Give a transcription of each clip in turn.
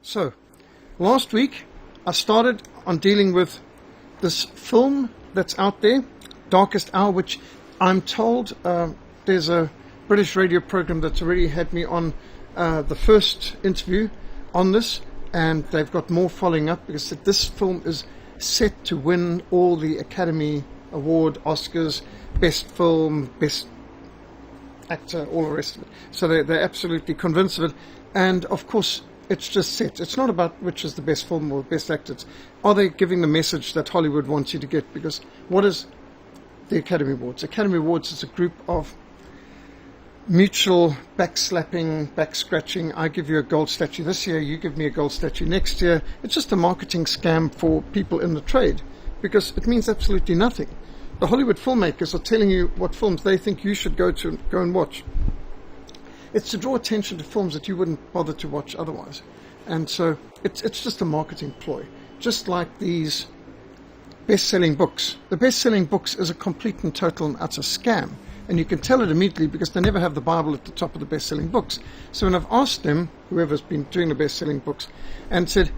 So, last week I started on dealing with this film that's out there, Darkest Hour, which I'm told there's a British radio program that's already had me on the first interview on this, and they've got more following up because this film is set to win all the Academy Award, Oscars, Best Film, Best Actor, all the rest of it. So they're absolutely convinced of it. And of course, it's just set. It's not about which is the best film or best actor. Are they giving the message that Hollywood wants you to get? Because what is the Academy Awards? Academy Awards is a group of mutual backslapping, back-scratching. I give you a gold statue this year, you give me a gold statue next year. It's just a marketing scam for people in the trade because it means absolutely nothing. The Hollywood filmmakers are telling you what films they think you should go and watch. It's to draw attention to films that you wouldn't bother to watch otherwise. And so it's just a marketing ploy. Just like these best-selling books. The best-selling books is a complete and total and utter scam. And you can tell it immediately because they never have the Bible at the top of the best-selling books. So when I've asked them, whoever's been doing the best-selling books, and said,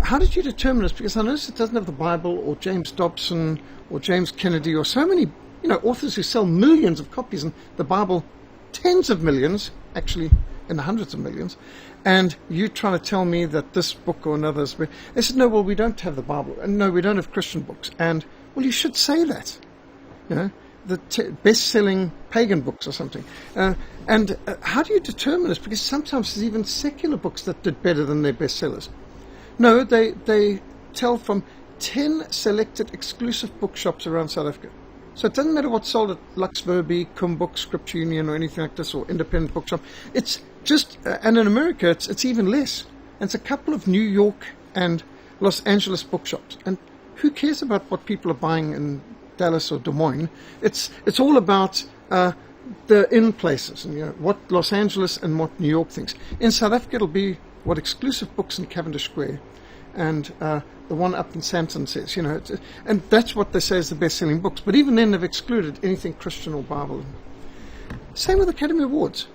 how did you determine this? Because I noticed it doesn't have the Bible or James Dobson or James Kennedy or so many authors who sell millions of copies, and the Bible tens of millions, actually in the hundreds of millions, and you trying to tell me that this book or another is... They said, no, well, we don't have the Bible, and no, we don't have Christian books. And, well, you should say that, the best-selling pagan books or something. And how do you determine this? Because sometimes there's even secular books that did better than their bestsellers. No, they tell from 10 selected exclusive bookshops around South Africa. So it doesn't matter what's sold at Lux Verbi, Kumbook, Scripture Union, or anything like this, or independent bookshop. It's just, and in America, it's even less. And it's a couple of New York and Los Angeles bookshops. And who cares about what people are buying in Dallas or Des Moines? It's all about the in places, and what Los Angeles and what New York thinks. In South Africa, it'll be what Exclusive Books in Cavendish Square, and the one up in Sandton says, and that's what they say is the best-selling books. But even then, they've excluded anything Christian or Bible. Same with Academy Awards.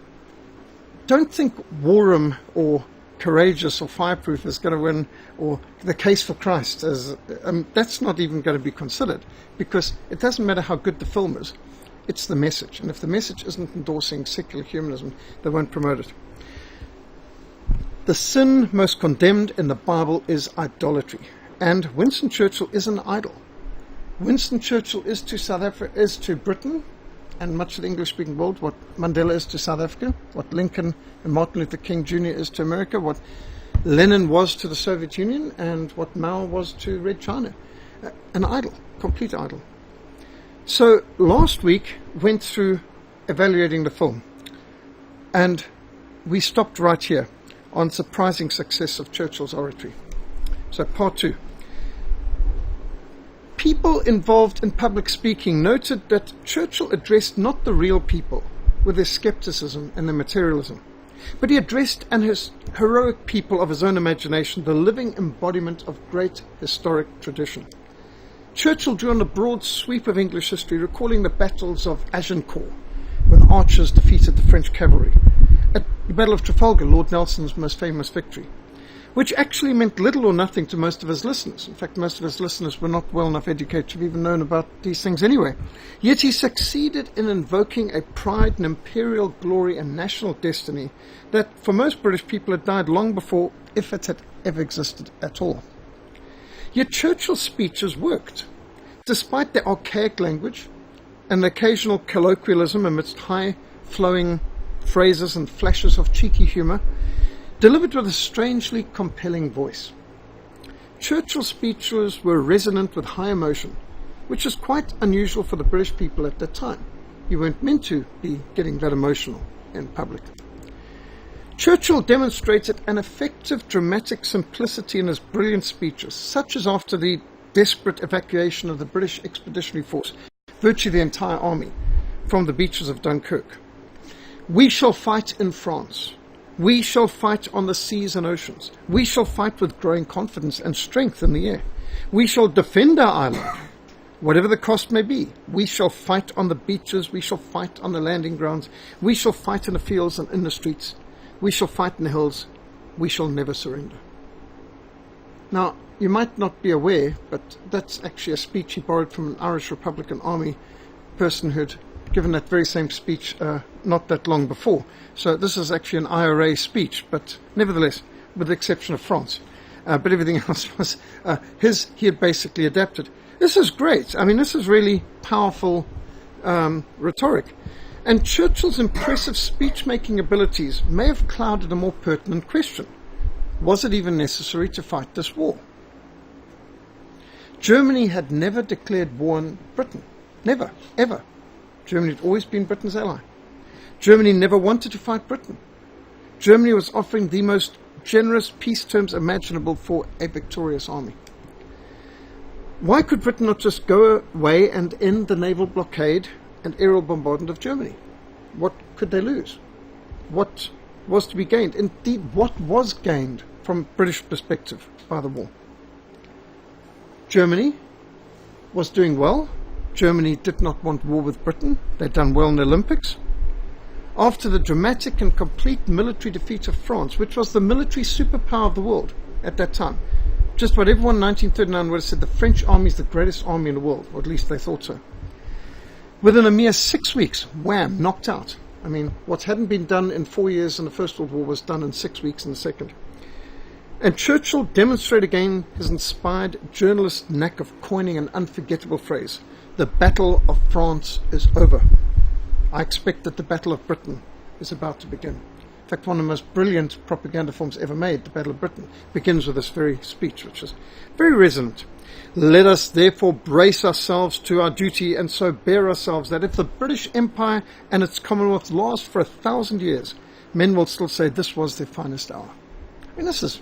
Don't think Warham or Courageous or Fireproof is going to win, or The Case for Christ. That's not even going to be considered, because it doesn't matter how good the film is. It's the message. And if the message isn't endorsing secular humanism, they won't promote it. The sin most condemned in the Bible is idolatry. And Winston Churchill is an idol. Winston Churchill is to South Africa, is to Britain, and much of the English-speaking world, what Mandela is to South Africa, what Lincoln and Martin Luther King Jr. is to America, what Lenin was to the Soviet Union, and what Mao was to Red China. An idol, complete idol. So last week went through evaluating the film, and we stopped right here on surprising success of Churchill's oratory. So part 2. People involved in public speaking noted that Churchill addressed not the real people with their skepticism and their materialism, but he addressed an heroic people of his own imagination, the living embodiment of great historic tradition. Churchill drew on a broad sweep of English history, recalling the battles of Agincourt, when archers defeated the French cavalry, at the Battle of Trafalgar, Lord Nelson's most famous victory, which actually meant little or nothing to most of his listeners. In fact, most of his listeners were not well enough educated to have even known about these things anyway. Yet he succeeded in invoking a pride and imperial glory and national destiny that for most British people had died long before, if it had ever existed at all. Yet Churchill's speeches worked. Despite the archaic language and the occasional colloquialism amidst high-flowing phrases and flashes of cheeky humour, delivered with a strangely compelling voice. Churchill's speeches were resonant with high emotion, which is quite unusual for the British people at that time. You weren't meant to be getting that emotional in public. Churchill demonstrated an effective dramatic simplicity in his brilliant speeches, such as after the desperate evacuation of the British Expeditionary Force, virtually the entire army, from the beaches of Dunkirk. We shall fight in France. We shall fight on the seas and oceans. We shall fight with growing confidence and strength in the air. We shall defend our island, whatever the cost may be. We shall fight on the beaches. We shall fight on the landing grounds. We shall fight in the fields and in the streets. We shall fight in the hills. We shall never surrender. Now, you might not be aware, but that's actually a speech he borrowed from an Irish Republican Army person who'd given that very same speech not that long before. So this is actually an IRA speech, but nevertheless, with the exception of France. But everything else was he had basically adapted. This is great. I mean, this is really powerful rhetoric. And Churchill's impressive speech-making abilities may have clouded a more pertinent question. Was it even necessary to fight this war? Germany had never declared war on Britain. Never, ever. Germany had always been Britain's ally. Germany never wanted to fight Britain. Germany was offering the most generous peace terms imaginable for a victorious army. Why could Britain not just go away and end the naval blockade and aerial bombardment of Germany? What could they lose? What was to be gained? Indeed, what was gained from British perspective by the war? Germany was doing well. Germany did not want war with Britain. They'd done well in the Olympics. After the dramatic and complete military defeat of France, which was the military superpower of the world at that time, just what everyone in 1939 would have said, the French army is the greatest army in the world, or at least they thought so. Within a mere 6 weeks, wham, knocked out. I mean, what hadn't been done in 4 years in the First World War was done in 6 weeks in the Second. And Churchill demonstrated again his inspired journalist knack of coining an unforgettable phrase: the Battle of France is over. I expect that the Battle of Britain is about to begin. In fact, one of the most brilliant propaganda films ever made, The Battle of Britain, begins with this very speech, which is very resonant. Let us therefore brace ourselves to our duty and so bear ourselves that if the British Empire and its Commonwealth last for 1,000 years, men will still say this was their finest hour. I mean, this is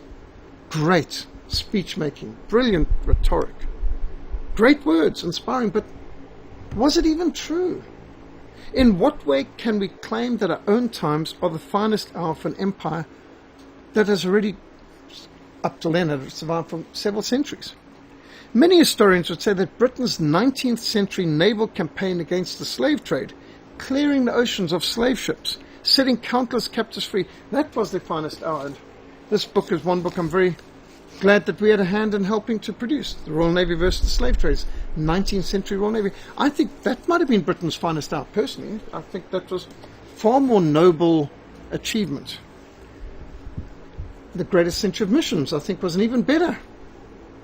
great speech-making, brilliant rhetoric, great words, inspiring, but was it even true? In what way can we claim that our own times are the finest hour for an empire that has already, up till then, had survived for several centuries? Many historians would say that Britain's 19th century naval campaign against the slave trade, clearing the oceans of slave ships, setting countless captives free, that was their finest hour. And this book is one book I'm very glad that we had a hand in helping to produce, The Royal Navy versus the Slave Trades, 19th century Royal Navy. I think that might have been Britain's finest hour, personally. I think that was far more noble achievement. The Greatest Century of Missions, I think, was an even better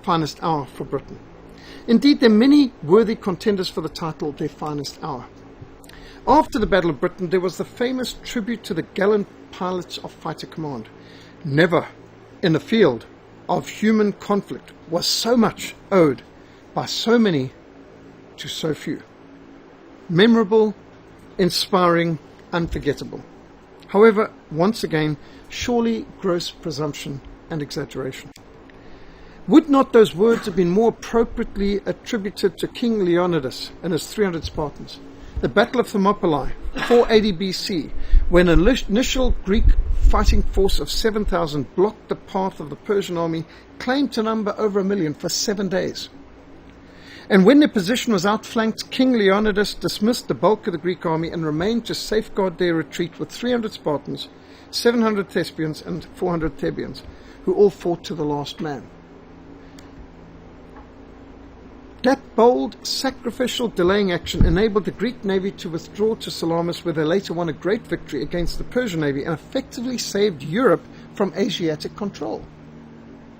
finest hour for Britain. Indeed, there are many worthy contenders for the title Their Finest Hour. After the Battle of Britain, there was the famous tribute to the gallant pilots of Fighter Command. Never in the field of human conflict was so much owed by so many to so few. Memorable, inspiring, unforgettable. However, once again, surely gross presumption and exaggeration. Would not those words have been more appropriately attributed to King Leonidas and his 300 Spartans? The Battle of Thermopylae, 480 BC, when an initial Greek fighting force of 7,000 blocked the path of the Persian army, claimed to number over 1 million for 7 days. And when their position was outflanked, King Leonidas dismissed the bulk of the Greek army and remained to safeguard their retreat with 300 Spartans, 700 Thespians, and 400 Thebians, who all fought to the last man. That bold, sacrificial delaying action enabled the Greek navy to withdraw to Salamis, where they later won a great victory against the Persian navy and effectively saved Europe from Asiatic control.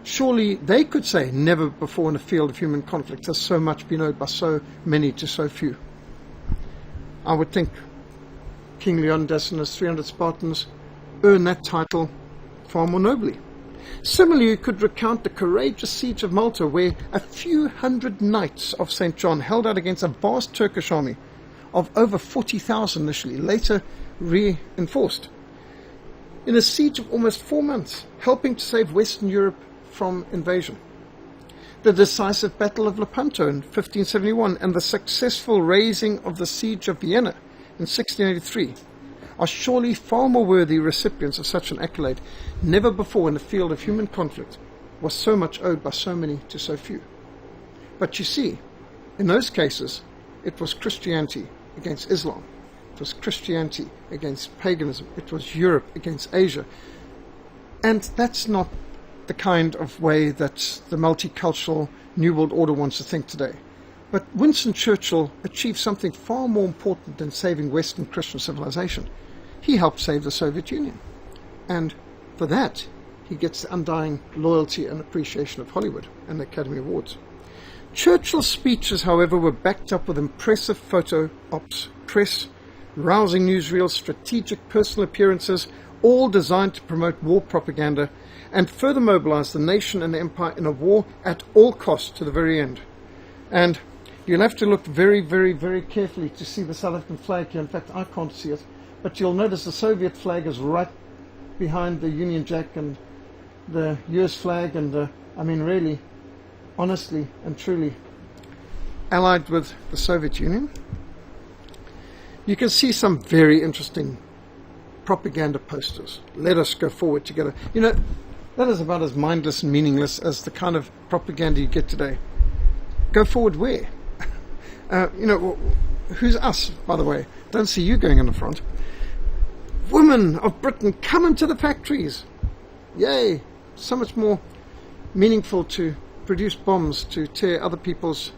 Surely they could say, never before in a field of human conflict has so much been owed by so many to so few. I would think King Leonidas and his 300 Spartans earned that title far more nobly. Similarly, you could recount the courageous siege of Malta, where a few hundred knights of St. John held out against a vast Turkish army of over 40,000 initially, later reinforced, in a siege of almost 4 months, helping to save Western Europe from invasion. The decisive Battle of Lepanto in 1571 and the successful raising of the Siege of Vienna in 1683 are surely far more worthy recipients of such an accolade. Never before in the field of human conflict was so much owed by so many to so few. But you see, in those cases, it was Christianity against Islam. It was Christianity against paganism. It was Europe against Asia. And that's not the kind of way that the multicultural New World Order wants to think today. But Winston Churchill achieved something far more important than saving Western Christian civilization. He helped save the Soviet Union. And for that, he gets the undying loyalty and appreciation of Hollywood and the Academy Awards. Churchill's speeches, however, were backed up with impressive photo ops, press, rousing newsreels, strategic personal appearances, all designed to promote war propaganda and further mobilize the nation and the empire in a war at all costs to the very end. And you'll have to look very, very, very carefully to see the South African flag here. In fact, I can't see it, but you'll notice the Soviet flag is right behind the Union Jack and the US flag, and really, honestly and truly allied with the Soviet Union. You can see some very interesting propaganda posters. Let us go forward together. You know, that is about as mindless and meaningless as the kind of propaganda you get today. Go forward where? Who's us, by the way? Don't see you going in the front. Women of Britain, come into the factories. Yay! So much more meaningful to produce bombs to tear other people's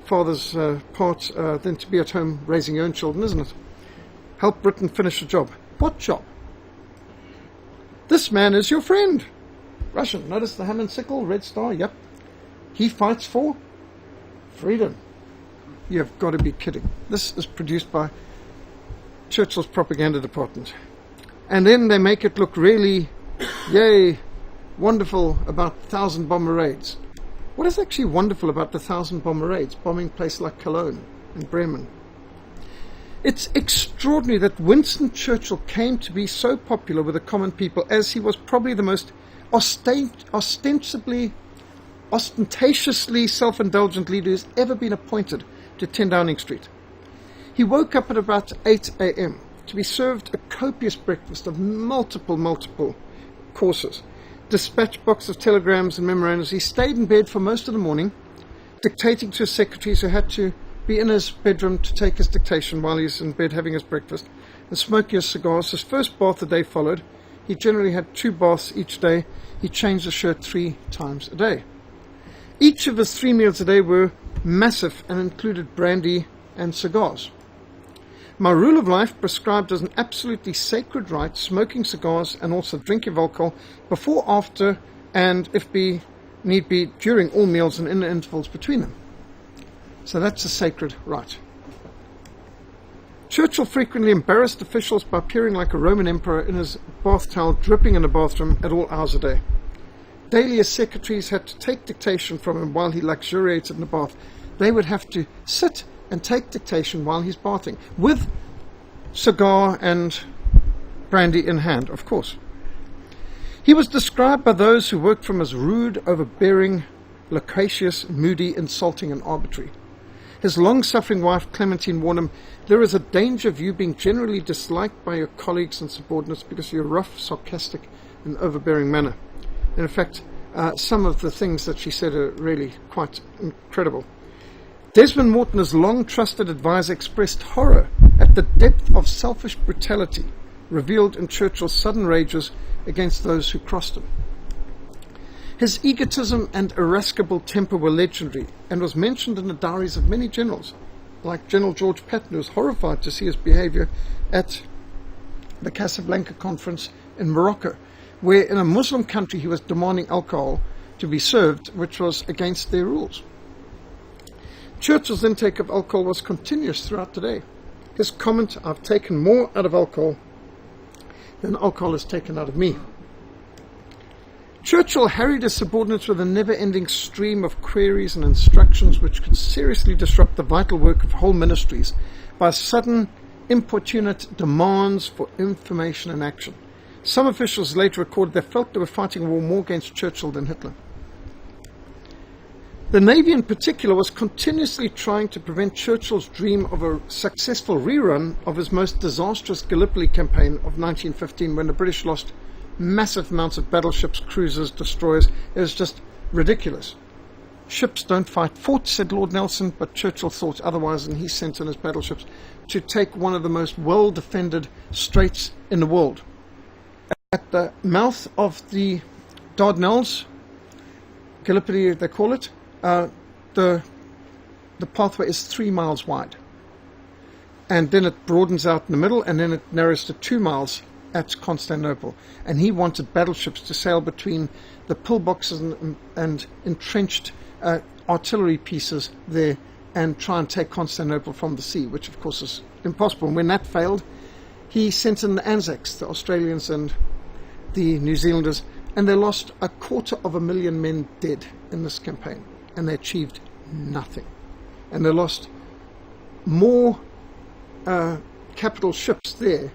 fathers apart than to be at home raising your own children, isn't it? Help Britain finish the job. What job? This man is your friend. Russian. Notice the hammer and sickle, red star. Yep. He fights for freedom. You've got to be kidding. This is produced by Churchill's propaganda department. And then they make it look really, yay, wonderful about 1,000 bomber raids. What is actually wonderful about the 1,000 bomber raids, bombing places like Cologne and Bremen? It's extraordinary that Winston Churchill came to be so popular with the common people, as he was probably the most ostentatiously self-indulgent leader who's ever been appointed to 10 Downing Street. He woke up at about 8 a.m. to be served a copious breakfast of multiple courses, dispatch box of telegrams and memorandums. He stayed in bed for most of the morning, dictating to his secretaries, who had to be in his bedroom to take his dictation while he's in bed having his breakfast, and smoking his cigars. His first bath the day followed. He generally had 2 baths each day. He changed his shirt 3 times a day. Each of his 3 meals a day were massive and included brandy and cigars. My rule of life prescribed as an absolutely sacred right smoking cigars and also drinking of alcohol before, after, and if need be, during all meals and in the intervals between them. So that's a sacred right. Churchill frequently embarrassed officials by appearing like a Roman emperor in his bath towel, dripping in the bathroom at all hours of the day. Daily, his secretaries had to take dictation from him while he luxuriated in the bath. They would have to sit and take dictation while he's bathing, with cigar and brandy in hand, of course. He was described by those who worked for him as rude, overbearing, loquacious, moody, insulting, and arbitrary. His long-suffering wife, Clementine, warned him, "There is a danger of you being generally disliked by your colleagues and subordinates because of your rough, sarcastic, and overbearing manner." And in fact, some of the things that she said are really quite incredible. Desmond Morton, his long-trusted advisor, expressed horror at the depth of selfish brutality revealed in Churchill's sudden rages against those who crossed him. His egotism and irascible temper were legendary and was mentioned in the diaries of many generals, like General George Patton, who was horrified to see his behavior at the Casablanca conference in Morocco, where in a Muslim country he was demanding alcohol to be served, which was against their rules. Churchill's intake of alcohol was continuous throughout the day. His comment, "I've taken more out of alcohol than alcohol has taken out of me." Churchill harried his subordinates with a never-ending stream of queries and instructions which could seriously disrupt the vital work of whole ministries by sudden, importunate demands for information and action. Some officials later recorded they felt they were fighting a war more against Churchill than Hitler. The Navy in particular was continuously trying to prevent Churchill's dream of a successful rerun of his most disastrous Gallipoli campaign of 1915, when the British lost massive amounts of battleships, cruisers, destroyers. It was just ridiculous. Ships don't fight forts, said Lord Nelson, but Churchill thought otherwise, and he sent in his battleships to take one of the most well-defended straits in the world. At the mouth of the Dardanelles, Gallipoli they call it, the pathway is 3 miles wide. And then it broadens out in the middle, and then it narrows to 2 miles at Constantinople. And he wanted battleships to sail between the pillboxes and entrenched artillery pieces there and try and take Constantinople from the sea, which of course is impossible. And when that failed, he sent in the Anzacs, the Australians and the New Zealanders, and they lost 250,000 men dead in this campaign, and they achieved nothing. And they lost more capital ships there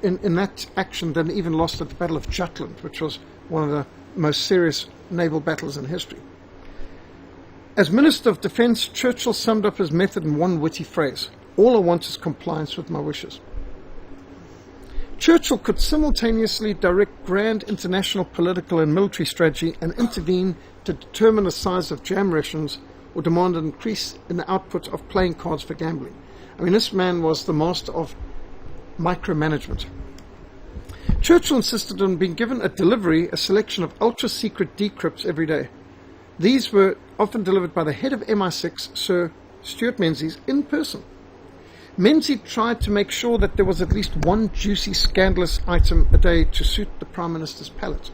in that action than even lost at the Battle of Jutland, which was one of the most serious naval battles in history. As Minister of Defence, Churchill summed up his method in one witty phrase: "All I want is compliance with my wishes." Churchill could simultaneously direct grand international political and military strategy and intervene to determine the size of jam rations or demand an increase in the output of playing cards for gambling. I mean, this man was the master of micromanagement. Churchill insisted on being given at delivery a selection of ultra-secret decrypts every day. These were often delivered by the head of MI6, Sir Stuart Menzies, in person. Menzies tried to make sure that there was at least one juicy, scandalous item a day to suit the Prime Minister's palate.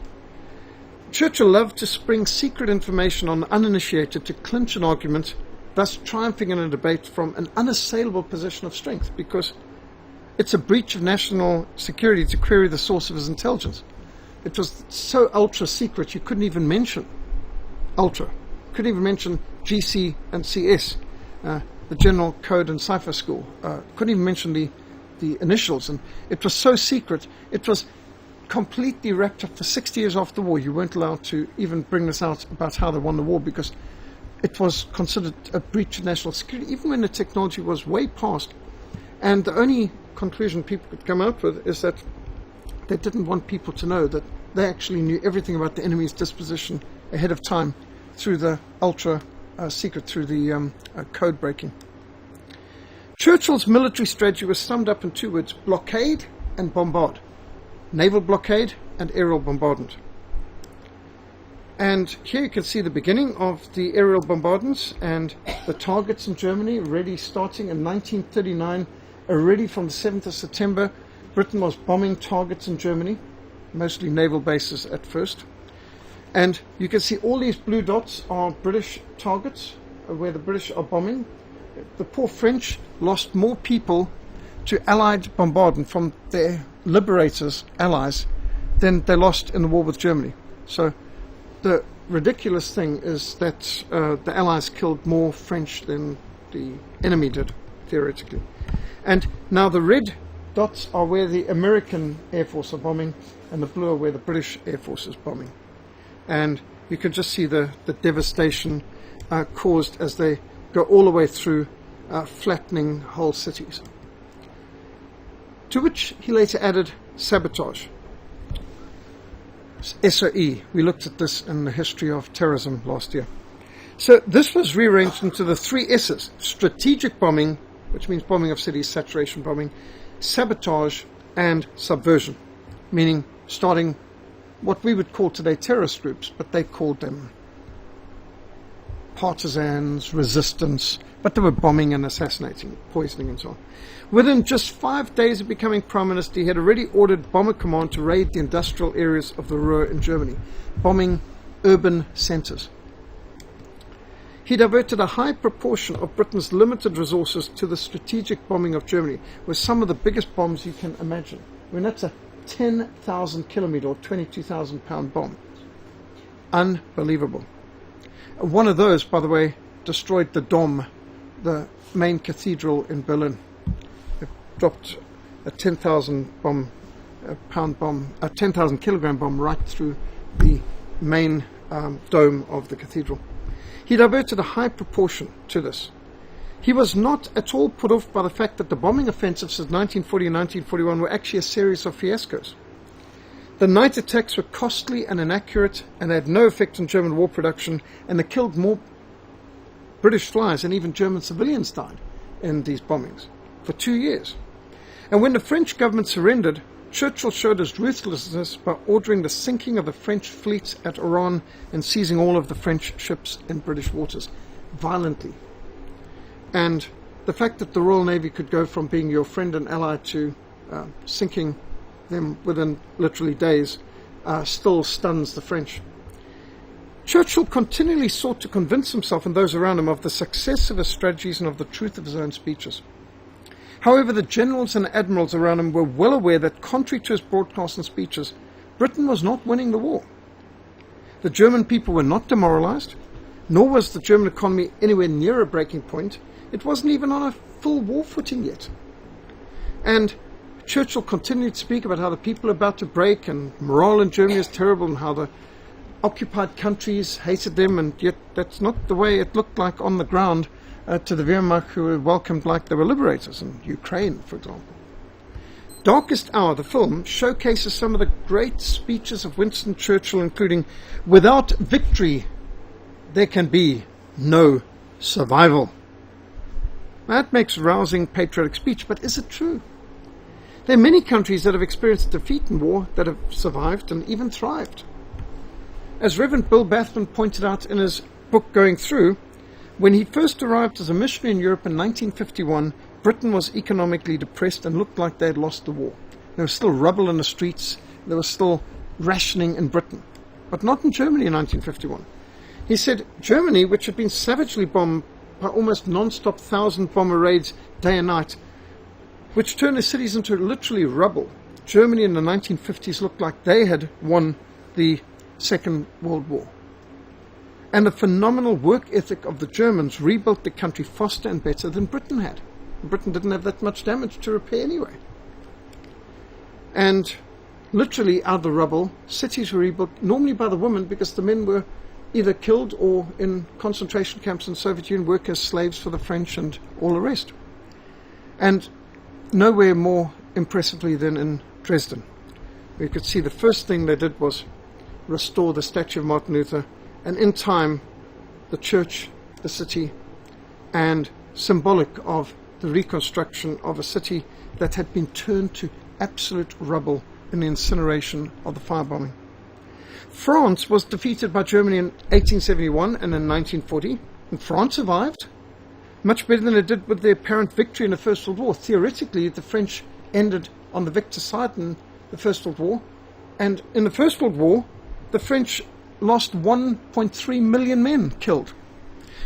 Churchill loved to spring secret information on the uninitiated to clinch an argument, thus triumphing in a debate from an unassailable position of strength, because it's a breach of national security to query the source of his intelligence. It was so ultra-secret you couldn't even mention ultra. Couldn't even mention GC and CS, the General Code and Cipher School. Couldn't even mention the initials. And it was so secret, it was completely wrapped up for 60 years after the war. You weren't allowed to even bring this out about how they won the war, because it was considered a breach of national security, even when the technology was way past. And the only conclusion people could come out with is that they didn't want people to know that they actually knew everything about the enemy's disposition ahead of time through the ultra secret, through the code breaking. Churchill's military strategy was summed up in 2 words: blockade and bombard. Naval blockade and aerial bombardment. And here you can see the beginning of the aerial bombardments and the targets in Germany already starting in 1939. Already from the 7th of September, Britain was bombing targets in Germany, mostly naval bases at first. And you can see all these blue dots are British targets where the British are bombing. The poor French lost more people to Allied bombardment from their liberators, allies, than they lost in the war with Germany. So the ridiculous thing is that the Allies killed more French than the enemy did, theoretically. And now the red dots are where the American Air Force are bombing, and the blue are where the British Air Force is bombing. And you can just see the devastation caused as they go all the way through, flattening whole cities. To which he later added sabotage. SOE. We looked at this in the history of terrorism last year. So this was rearranged into the 3 S's: strategic bombing, which means bombing of cities, saturation bombing, sabotage, and subversion, meaning starting what we would call today terrorist groups, but they called them partisans, resistance, but they were bombing and assassinating, poisoning and so on. Within just 5 days of becoming Prime Minister, he had already ordered Bomber Command to raid the industrial areas of the Ruhr in Germany, bombing urban centres. He diverted a high proportion of Britain's limited resources to the strategic bombing of Germany, with some of the biggest bombs you can imagine. I mean, that's a 10,000 kilometre or 22,000 pound bomb. Unbelievable. One of those, by the way, destroyed the Dom, the main cathedral in Berlin. It dropped a 10,000 kilogram bomb right through the main dome of the cathedral. He diverted a high proportion to this. He was not at all put off by the fact that the bombing offensives since 1940 and 1941 were actually a series of fiascos. The night attacks were costly and inaccurate, and they had no effect on German war production, and they killed more British flyers and even German civilians died in these bombings for 2 years. And when the French government surrendered, Churchill showed his ruthlessness by ordering the sinking of the French fleet at Oran and seizing all of the French ships in British waters, violently. And the fact that the Royal Navy could go from being your friend and ally to sinking them within literally days still stuns the French. Churchill continually sought to convince himself and those around him of the success of his strategies and of the truth of his own speeches. However, the generals and admirals around him were well aware that, contrary to his broadcasts and speeches, Britain was not winning the war. The German people were not demoralized, nor was the German economy anywhere near a breaking point. It wasn't even on a full war footing yet. And Churchill continued to speak about how the people are about to break and morale in Germany is terrible and how the occupied countries hated them, and yet that's not the way it looked like on the ground to the Wehrmacht, who were welcomed like they were liberators in Ukraine, for example. Darkest Hour, the film, showcases some of the great speeches of Winston Churchill, including, "Without victory, there can be no survival." That makes rousing patriotic speech, but is it true? There are many countries that have experienced defeat in war that have survived and even thrived. As Reverend Bill Bathman pointed out in his book Going Through, when he first arrived as a missionary in Europe in 1951, Britain was economically depressed and looked like they had lost the war. There was still rubble in the streets, there was still rationing in Britain, but not in Germany in 1951. He said Germany, which had been savagely bombed by almost non-stop 1,000 bomber raids day and night, which turned the cities into literally rubble. Germany in the 1950s looked like they had won the Second World War. And the phenomenal work ethic of the Germans rebuilt the country faster and better than Britain had. Britain didn't have that much damage to repair anyway. And literally out of the rubble, cities were rebuilt, normally by the women, because the men were either killed or in concentration camps in the Soviet Union, work as slaves for the French and all the rest. And nowhere more impressively than in Dresden. We could see the first thing they did was restore the statue of Martin Luther, and in time the church, the city, and symbolic of the reconstruction of a city that had been turned to absolute rubble in the incineration of the firebombing. France was defeated by Germany in 1871 and in 1940, and France survived much better than it did with the apparent victory in the First World War. Theoretically, the French ended on the victor's side in the First World War, and in the First World War the French lost 1.3 million men killed.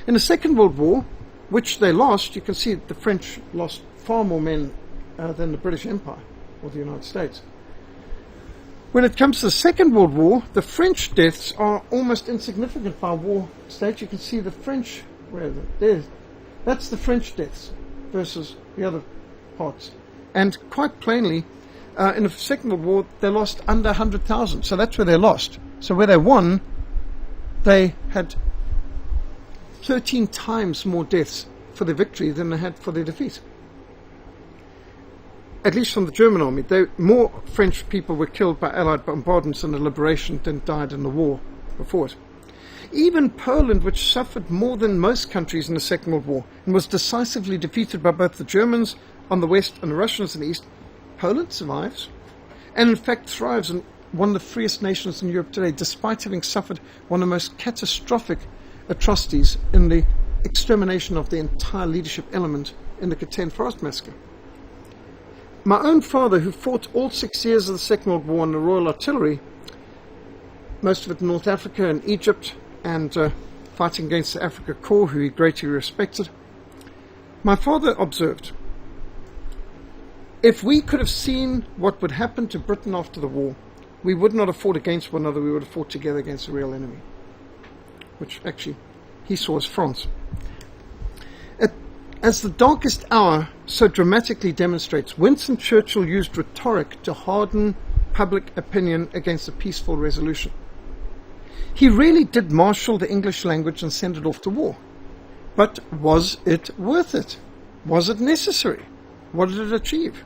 In the Second World War, which they lost, you can see the French lost far more men than the British Empire or the United States. When it comes to the Second World War, the French deaths are almost insignificant by war stage. You can see the French, where are they? There. That's the French deaths versus the other parts. And quite plainly, in the Second World War, they lost under 100,000. So that's where they lost. So where they won, they had 13 times more deaths for the victory than they had for their defeat. At least from the German army. More French people were killed by Allied bombardments in the liberation than died in the war before it. Even Poland, which suffered more than most countries in the Second World War and was decisively defeated by both the Germans on the west and the Russians in the east, Poland survives and in fact thrives and one of the freest nations in Europe today, despite having suffered one of the most catastrophic atrocities in the extermination of the entire leadership element in the Katyn Forest Massacre. My own father, who fought all 6 years of the Second World War in the Royal Artillery, most of it in North Africa and Egypt, and fighting against the Africa Corps, who he greatly respected, my father observed, if we could have seen what would happen to Britain after the war, we would not have fought against one another, we would have fought together against the real enemy, which actually he saw as France. As The Darkest Hour so dramatically demonstrates, Winston Churchill used rhetoric to harden public opinion against a peaceful resolution. He really did marshal the English language and send it off to war. But was it worth it? Was it necessary? What did it achieve?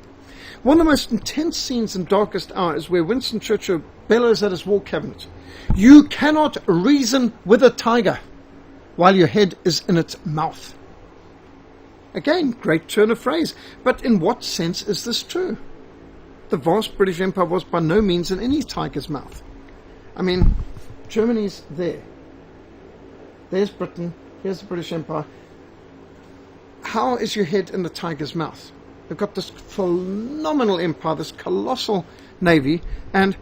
One of the most intense scenes in Darkest Hour is where Winston Churchill bellows at his war cabinet, "You cannot reason with a tiger while your head is in its mouth." Again, great turn of phrase, but in what sense is this true? the vast British Empire was by no means in any tiger's mouth. I mean, Germany's there. There's Britain. Here's the British Empire. How is your head in the tiger's mouth? They've got this phenomenal empire, this colossal navy, and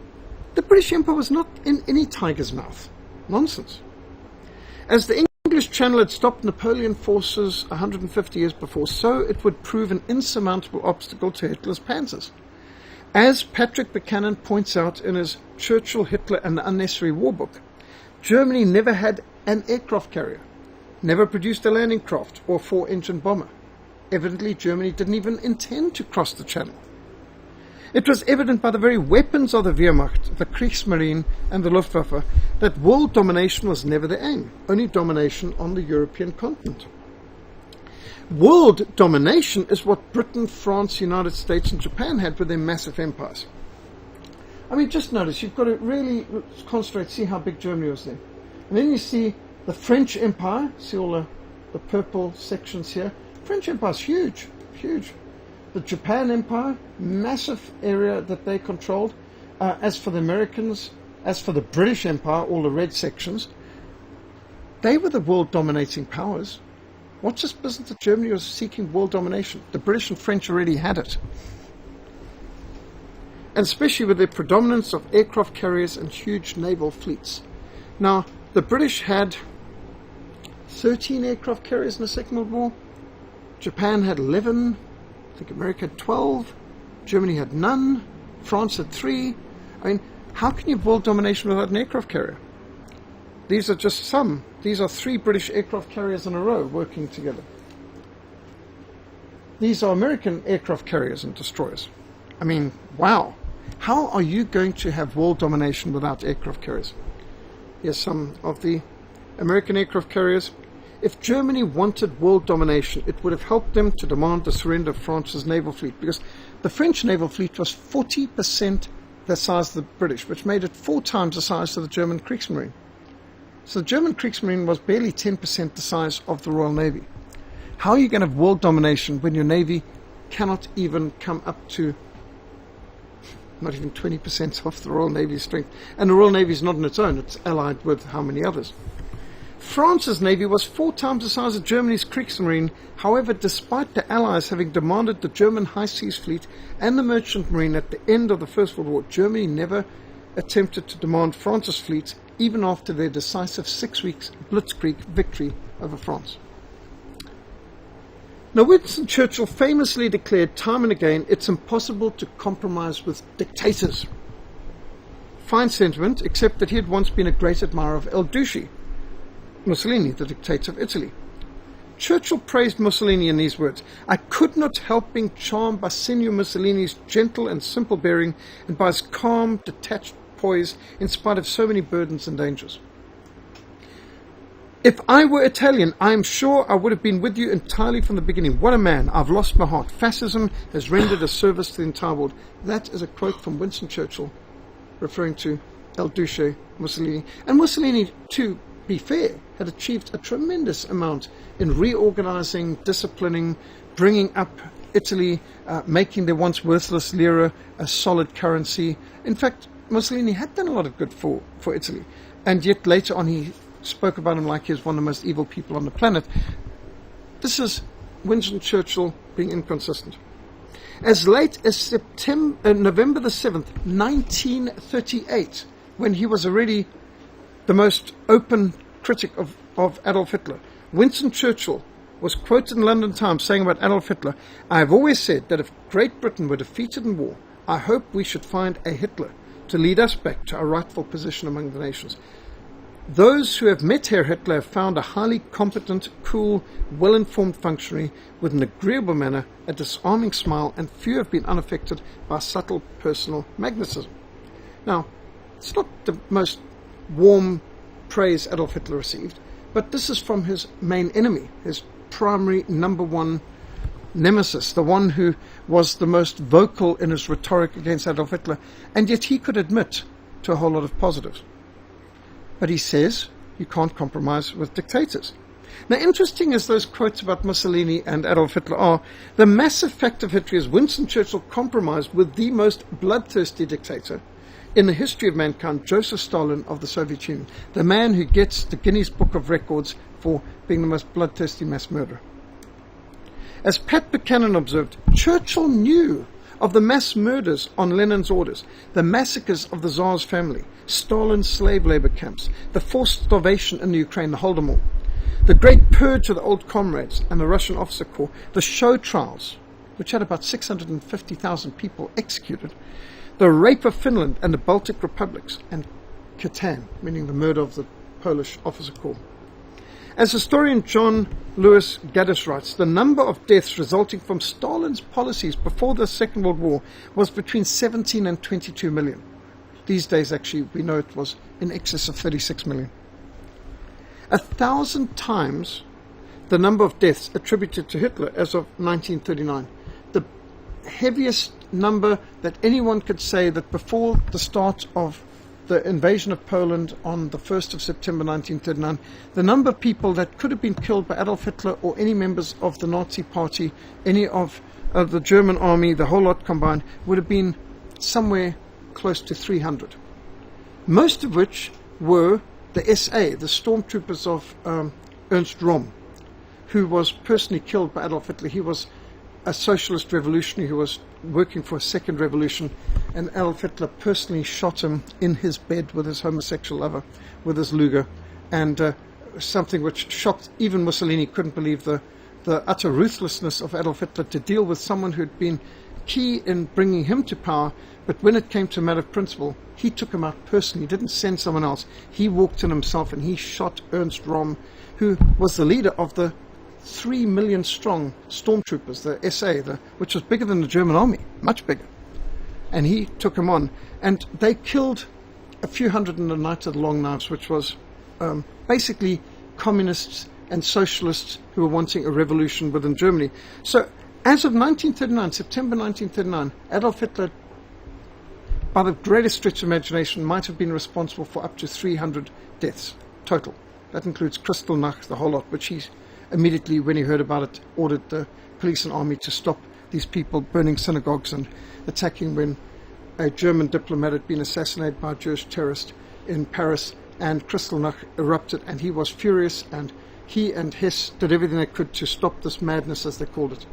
the British Empire was not in any tiger's mouth. Nonsense. As the English Channel had stopped Napoleon forces 150 years before, so it would prove an insurmountable obstacle to Hitler's panzers. As Patrick Buchanan points out in his Churchill, Hitler and the Unnecessary War book, Germany never had an aircraft carrier, never produced a landing craft or a 4-engine bomber. Evidently, Germany didn't even intend to cross the Channel. It was evident by the very weapons of the Wehrmacht, the Kriegsmarine and the Luftwaffe, that world domination was never the aim, only domination on the European continent. World domination is what Britain, France, United States and Japan had with their massive empires. I mean, just notice, you've got to really concentrate, see how big Germany was then. And then you see the French Empire, see all the purple sections here. French Empire is huge, huge. The Japan Empire, massive area that they controlled. As for the Americans, as for the British Empire, all the red sections, they were the world dominating powers. What's this business that Germany was seeking world domination? The British and French already had it. And especially with their predominance of aircraft carriers and huge naval fleets. Now, the British had 13 aircraft carriers in the Second World War. Japan had 11. I think America had 12. Germany had none. France had 3. I mean, how can you have world domination without an aircraft carrier? These are just some. These are 3 British aircraft carriers in a row working together. These are American aircraft carriers and destroyers. I mean, wow. How are you going to have world domination without aircraft carriers? Here's some of the American aircraft carriers. If Germany wanted world domination, it would have helped them to demand the surrender of France's naval fleet, because the French naval fleet was 40% the size of the British, which made it 4 times the size of the German Kriegsmarine. So the German Kriegsmarine was barely 10% the size of the Royal Navy. How are you going to have world domination when your Navy cannot even come up to not even 20% of the Royal Navy's strength? And the Royal Navy is not on its own, it's allied with how many others? France's navy was 4 times the size of Germany's Kriegsmarine. However, despite the Allies having demanded the German High Seas Fleet and the Merchant Marine at the end of the First World War, Germany never attempted to demand France's fleet, even after their decisive 6 weeks blitzkrieg victory over France. Now, Winston Churchill famously declared time and again, it's impossible to compromise with dictators. Fine sentiment, except that he had once been a great admirer of El Duce, Mussolini, the dictator of Italy. Churchill praised Mussolini in these words: "I could not help being charmed by Signor Mussolini's gentle and simple bearing, and by his calm, detached poise, in spite of so many burdens and dangers. If I were Italian, I am sure I would have been with you entirely from the beginning. What a man! I've lost my heart. Fascism has rendered a service to the entire world." That is a quote from Winston Churchill, referring to El Duce, Mussolini. And Mussolini, to be fair, had achieved a tremendous amount in reorganizing, disciplining, bringing up Italy, making their once worthless lira a solid currency. In fact, Mussolini had done a lot of good for Italy, and yet later on he spoke about him like he was one of the most evil people on the planet. This is Winston Churchill being inconsistent. As late as November the 7th, 1938, when he was already the most open critic of Adolf Hitler, Winston Churchill was quoted in the London Times saying about Adolf Hitler, "I have always said that if Great Britain were defeated in war, I hope we should find a Hitler to lead us back to our rightful position among the nations. Those who have met Herr Hitler have found a highly competent, cool, well-informed functionary with an agreeable manner, a disarming smile, and few have been unaffected by subtle personal magnetism." Now, it's not the most warm praise Adolf Hitler received, but this is from his main enemy, his primary #1 nemesis, the one who was the most vocal in his rhetoric against Adolf Hitler, and yet he could admit to a whole lot of positives. But he says you can't compromise with dictators. Now, interesting as those quotes about Mussolini and Adolf Hitler are, the massive fact of history is Winston Churchill compromised with the most bloodthirsty dictator in the history of mankind, Joseph Stalin of the Soviet Union, the man who gets the Guinness Book of Records for being the most bloodthirsty mass murderer. As Pat Buchanan observed, Churchill knew of the mass murders on Lenin's orders, the massacres of the Tsar's family, Stalin's slave labor camps, the forced starvation in the Ukraine, the Holodomor, the great purge of the old comrades and the Russian officer corps, the show trials, which had about 650,000 people executed, the rape of Finland and the Baltic republics, and Katan, meaning the murder of the Polish officer corps. As historian John Lewis Gaddis writes, the number of deaths resulting from Stalin's policies before the Second World War was between 17 and 22 million. These days, actually, we know it was in excess of 36 million. 1,000 times the number of deaths attributed to Hitler as of 1939. The heaviest number that anyone could say that before the start of the invasion of Poland on the 1st of September 1939, the number of people that could have been killed by Adolf Hitler or any members of the Nazi Party, any of the German army, the whole lot combined, would have been somewhere close to 300. Most of which were the SA, the stormtroopers of Ernst Röhm, who was personally killed by Adolf Hitler. He was a socialist revolutionary who was working for a second revolution, and Adolf Hitler personally shot him in his bed with his homosexual lover, with his Luger, and something which shocked even Mussolini. Couldn't believe the utter ruthlessness of Adolf Hitler to deal with someone who'd been key in bringing him to power, but when it came to a matter of principle, he took him out personally. He didn't send someone else. He walked in himself and he shot Ernst Röhm, who was the leader of the 3 million strong stormtroopers, the SA, which was bigger than the German army, much bigger. And he took him on. And they killed a few hundred in the Night of the Long Knives, which was basically communists and socialists who were wanting a revolution within Germany. So as of 1939, September 1939, Adolf Hitler, by the greatest stretch of imagination, might have been responsible for up to 300 deaths total. That includes Kristallnacht, the whole lot, which he immediately, when he heard about it, ordered the police and army to stop these people burning synagogues and attacking when a German diplomat had been assassinated by a Jewish terrorist in Paris, and Kristallnacht erupted, and he was furious, and he and Hess did everything they could to stop this madness, as they called it.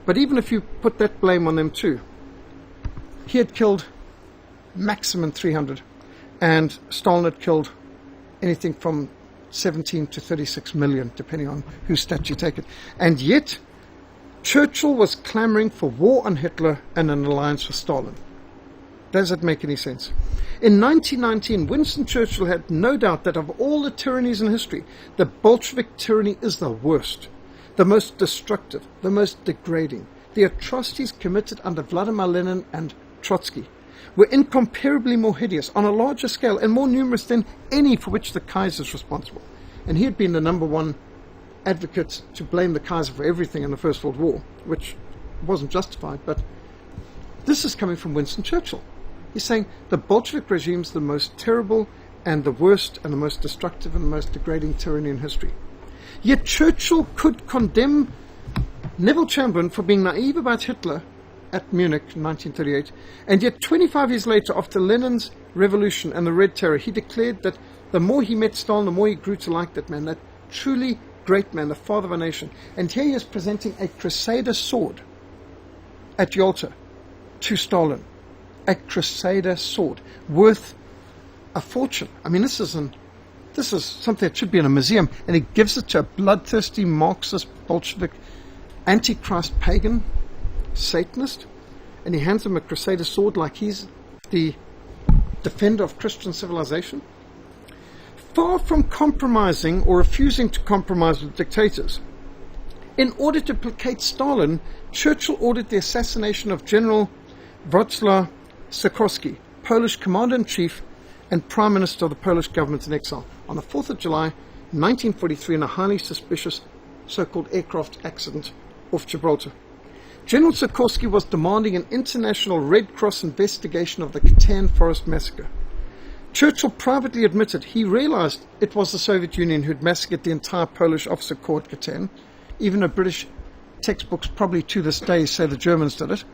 But even if you put that blame on them too, he had killed maximum 300, and Stalin had killed anything from 17 to 36 million, depending on whose stat you take it. And yet, Churchill was clamoring for war on Hitler and an alliance with Stalin. Does that make any sense? In 1919, Winston Churchill had no doubt that of all the tyrannies in history, the Bolshevik tyranny is the worst, the most destructive, the most degrading. The atrocities committed under Vladimir Lenin and Trotsky were incomparably more hideous, on a larger scale, and more numerous than any for which the Kaiser is responsible. And he had been the number one advocate to blame the Kaiser for everything in the First World War, which wasn't justified, but this is coming from Winston Churchill. He's saying the Bolshevik regime is the most terrible and the worst and the most destructive and the most degrading tyranny in history. Yet Churchill could condemn Neville Chamberlain for being naive about Hitler at Munich in 1938, and yet 25 years later, after Lenin's revolution and the Red Terror, he declared that the more he met Stalin, the more he grew to like that man, that truly great man, the father of a nation. And here he is presenting a Crusader sword at Yalta to Stalin. A Crusader sword worth a fortune. I mean, this is something that should be in a museum, and he gives it to a bloodthirsty Marxist, Bolshevik, Antichrist, pagan, Satanist, and he hands him a Crusader sword like he's the defender of Christian civilization. Far from compromising or refusing to compromise with dictators, in order to placate Stalin, Churchill ordered the assassination of General Wrocław Sikorski, Polish commander-in-chief and prime minister of the Polish government in exile, on the 4th of July 1943 in a highly suspicious so-called aircraft accident off Gibraltar. General Sikorski was demanding an international Red Cross investigation of the Katan Forest massacre. Churchill privately admitted he realized it was the Soviet Union who'd massacred the entire Polish officer corps at Katyn. Even the British textbooks probably to this day say the Germans did it.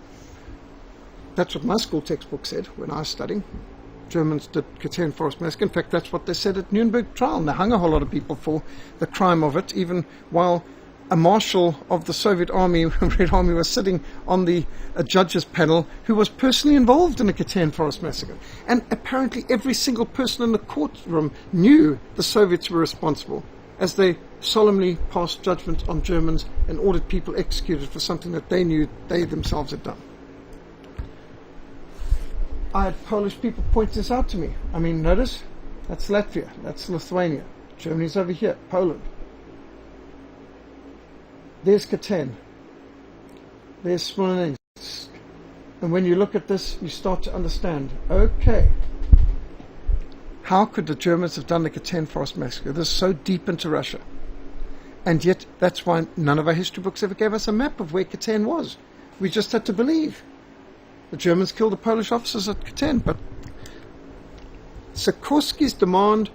That's what my school textbook said when I was studying. Germans did Katyn Forest Massacre. In fact, that's what they said at Nuremberg trial. And they hung a whole lot of people for the crime of it, even while a marshal of the Soviet Army, Red Army, was sitting on the judges panel who was personally involved in the Katyn Forest Massacre. And apparently every single person in the courtroom knew the Soviets were responsible, as they solemnly passed judgment on Germans and ordered people executed for something that they knew they themselves had done. I had Polish people point this out to me. I mean, notice, that's Latvia, that's Lithuania, Germany's over here, Poland. There's Katyn, there's Smolensk. And when you look at this, you start to understand, okay, how could the Germans have done the Katyn Forest Massacre? This is so deep into Russia. And yet, that's why none of our history books ever gave us a map of where Katyn was. We just had to believe. The Germans killed the Polish officers at Katyn, but Sikorski's demand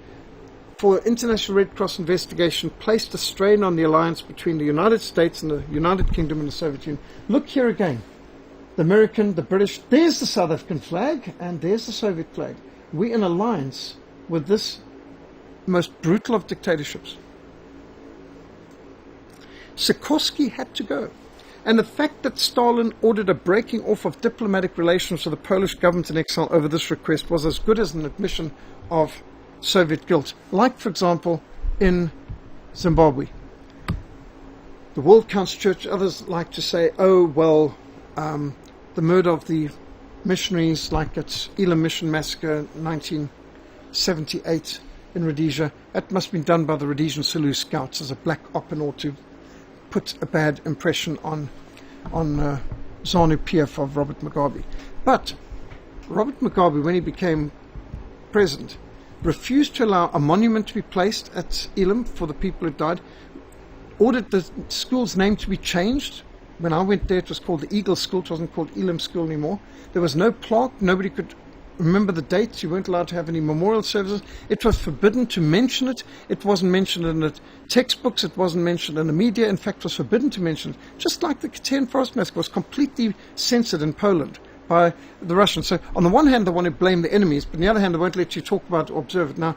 for International Red Cross investigation placed a strain on the alliance between the United States and the United Kingdom and the Soviet Union. Look here again. The American, the British, there's the South African flag, and there's the Soviet flag. We're in alliance with this most brutal of dictatorships. Sikorski had to go. And the fact that Stalin ordered a breaking off of diplomatic relations with the Polish government in exile over this request was as good as an admission of Soviet guilt. Like, for example, in Zimbabwe. The World Council Church, others like to say, oh, well, the murder of the missionaries, like at Elam Mission Massacre 1978 in Rhodesia, that must have been done by the Rhodesian Zulu Scouts as a black op in order to put a bad impression on ZANU-PF of Robert Mugabe. But Robert Mugabe, when he became president, refused to allow a monument to be placed at Elam for the people who died, ordered the school's name to be changed. When I went there, it was called the Eagle School. It wasn't called Elam School anymore. There was no plaque. Nobody could remember the dates. You weren't allowed to have any memorial services. It was forbidden to mention it. It wasn't mentioned in the textbooks. It wasn't mentioned in the media. In fact, it was forbidden to mention it. Just like the Katyn Forest Massacre was completely censored in Poland by the Russians. So on the one hand, they want to blame the enemies, but on the other hand, they won't let you talk about or observe it. Now,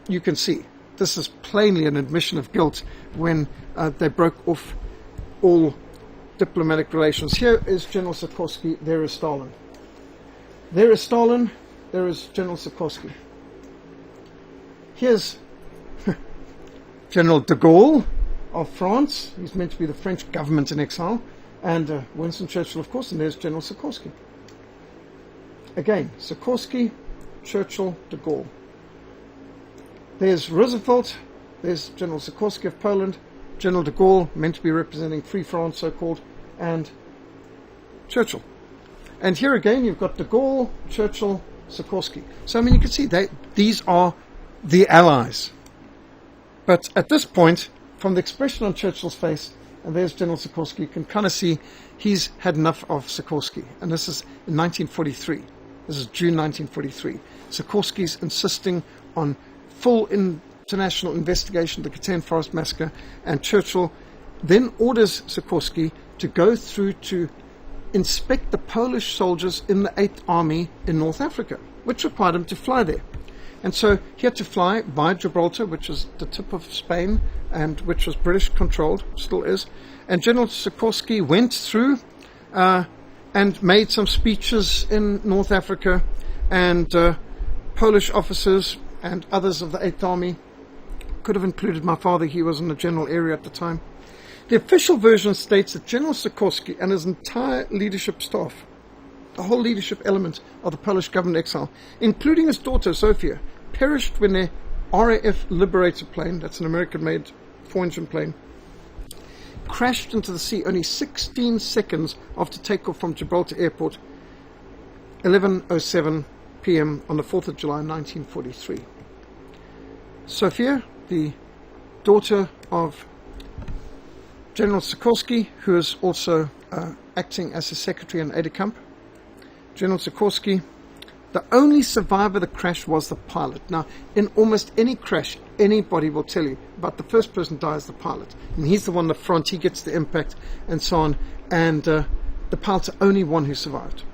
you can see this is plainly an admission of guilt when they broke off all diplomatic relations. Here is General Sikorski. There is Stalin. There is Stalin, there is General Sikorski. Here's General de Gaulle of France. He's meant to be the French government in exile. And Winston Churchill, of course, and there's General Sikorski. Again, Sikorski, Churchill, de Gaulle. There's Roosevelt, there's General Sikorski of Poland, General de Gaulle, meant to be representing Free France, so-called, and Churchill. And here again, you've got de Gaulle, Churchill, Sikorski. So, I mean, you can see these are the allies. But at this point, from the expression on Churchill's face, and there's General Sikorski, you can kind of see he's had enough of Sikorski. And this is in 1943. This is June 1943. Sikorski's insisting on full international investigation of the Katyn Forest Massacre, and Churchill then orders Sikorski to go through to inspect the Polish soldiers in the 8th Army in North Africa, which required him to fly there. And so he had to fly by Gibraltar, which is the tip of Spain, and which was British controlled, still is. And General Sikorski went through and made some speeches in North Africa, and Polish officers and others of the 8th Army, could have included my father, he was in the general area at the time. The official version states that General Sikorski and his entire leadership staff, the whole leadership element of the Polish government exile, including his daughter Sophia, perished when their RAF Liberator plane, that's an American-made 4-engine plane, crashed into the sea only 16 seconds after takeoff from Gibraltar Airport, 11:07 p.m. on the 4th of July 1943. Sophia, the daughter of General Sikorski, who is also acting as his secretary and aide-de-camp. General Sikorski The only survivor of the crash was the pilot. Now, in almost any crash, anybody will tell you about the first person who dies, the pilot. And he's the one in the front, he gets the impact, and so on. And the pilot's the only one who survived.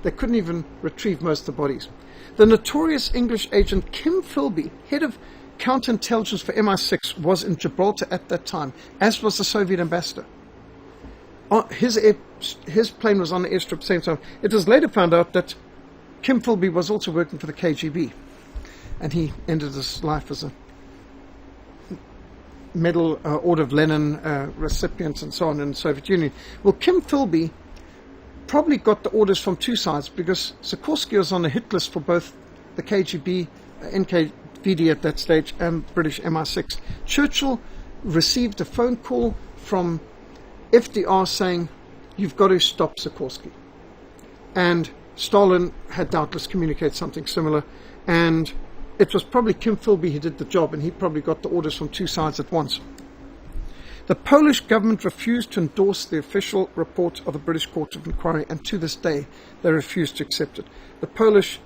They couldn't even retrieve most of the bodies. The notorious English agent Kim Philby, head of counterintelligence for MI6, was in Gibraltar at that time, as was the Soviet ambassador. His plane was on the airstrip at the same time. It was later found out that Kim Philby was also working for the KGB, and he ended his life as a Medal Order of Lenin recipient and so on in the Soviet Union. Well, Kim Philby probably got the orders from two sides, because Sikorsky was on a hit list for both the KGB, NKVD at that stage, and British MI6. Churchill received a phone call from FDR saying, "You've got to stop Sikorsky." And Stalin had doubtless communicated something similar, and it was probably Kim Philby who did the job, and he probably got the orders from two sides at once. The Polish government refused to endorse the official report of the British Court of Inquiry, and to this day they refuse to accept it. The Polish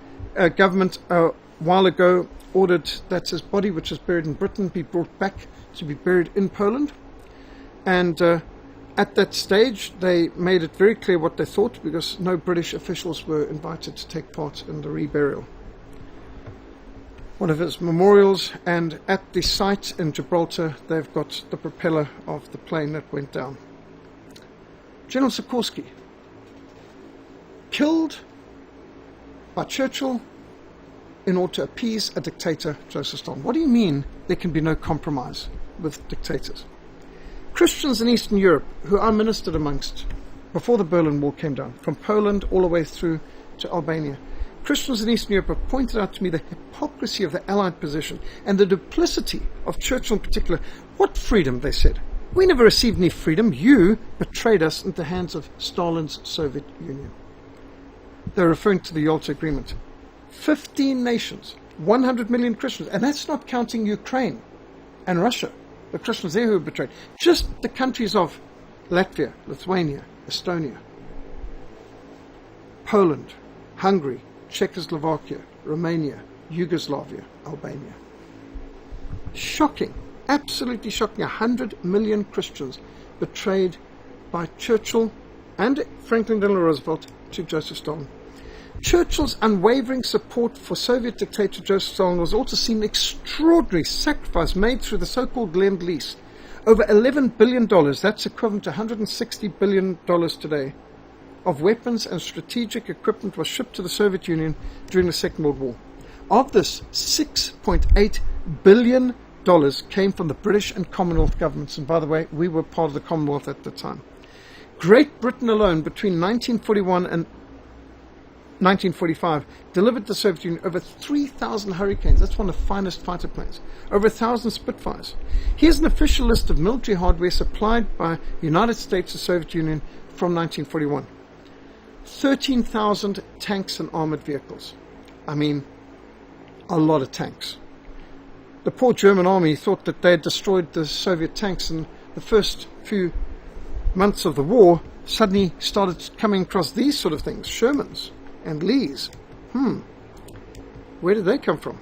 government a while ago ordered that his body, which is buried in Britain, be brought back to be buried in Poland. And at that stage they made it very clear what they thought, because no British officials were invited to take part in the reburial. One of his memorials, and at the site in Gibraltar they've got the propeller of the plane that went down. General Sikorsky, killed by Churchill in order to appease a dictator, Joseph Stalin. What do you mean there can be no compromise with dictators? Christians in Eastern Europe, who I ministered amongst before the Berlin Wall came down, from Poland all the way through to Albania, Christians in Eastern Europe have pointed out to me the hypocrisy of the Allied position and the duplicity of Churchill in particular. What freedom, they said. We never received any freedom. You betrayed us into the hands of Stalin's Soviet Union. They're referring to the Yalta Agreement. 15 nations, 100 million Christians, and that's not counting Ukraine and Russia, the Christians there who were betrayed. Just the countries of Latvia, Lithuania, Estonia, Poland, Hungary, Czechoslovakia, Romania, Yugoslavia, Albania. Shocking, absolutely shocking. 100 million Christians betrayed by Churchill and Franklin Delano Roosevelt to Joseph Stalin. Churchill's unwavering support for Soviet dictator Joseph Stalin was also seen an extraordinary sacrifice made through the so-called Lend-Lease. Over $11 billion, that's equivalent to $160 billion today, of weapons and strategic equipment was shipped to the Soviet Union during the Second World War. Of this, $6.8 billion came from the British and Commonwealth governments. And by the way, we were part of the Commonwealth at the time. Great Britain alone, between 1941 and 1945, delivered to the Soviet Union over 3,000 Hurricanes. That's one of the finest fighter planes. Over 1,000 Spitfires. Here's an official list of military hardware supplied by the United States to the Soviet Union from 1941. 13,000 tanks and armored vehicles. I mean, a lot of tanks. The poor German army thought that they had destroyed the Soviet tanks, and the first few months of the war suddenly started coming across these sort of things, Shermans and Lees. Where did they come from?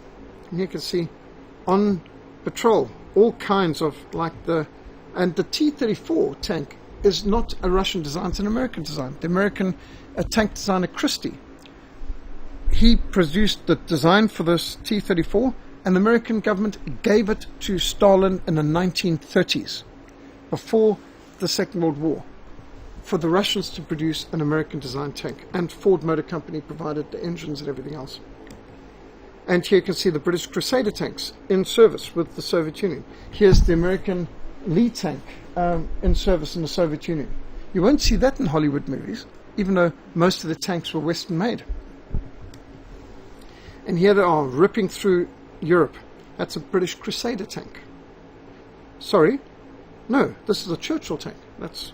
And you can see on patrol all kinds of, and the T-34 tank is not a Russian design, it's an American design. The American tank designer Christie, he produced the design for this T-34, and the American government gave it to Stalin in the 1930s, before the Second World War, for the Russians to produce an American design tank, and Ford Motor Company provided the engines and everything else. And here you can see the British Crusader tanks in service with the Soviet Union. Here's the American Lee tank in service in the Soviet Union. You won't see that in Hollywood movies, even though most of the tanks were Western made. And here they are ripping through Europe. That's a British Crusader tank. Sorry, no, this is a Churchill tank. That's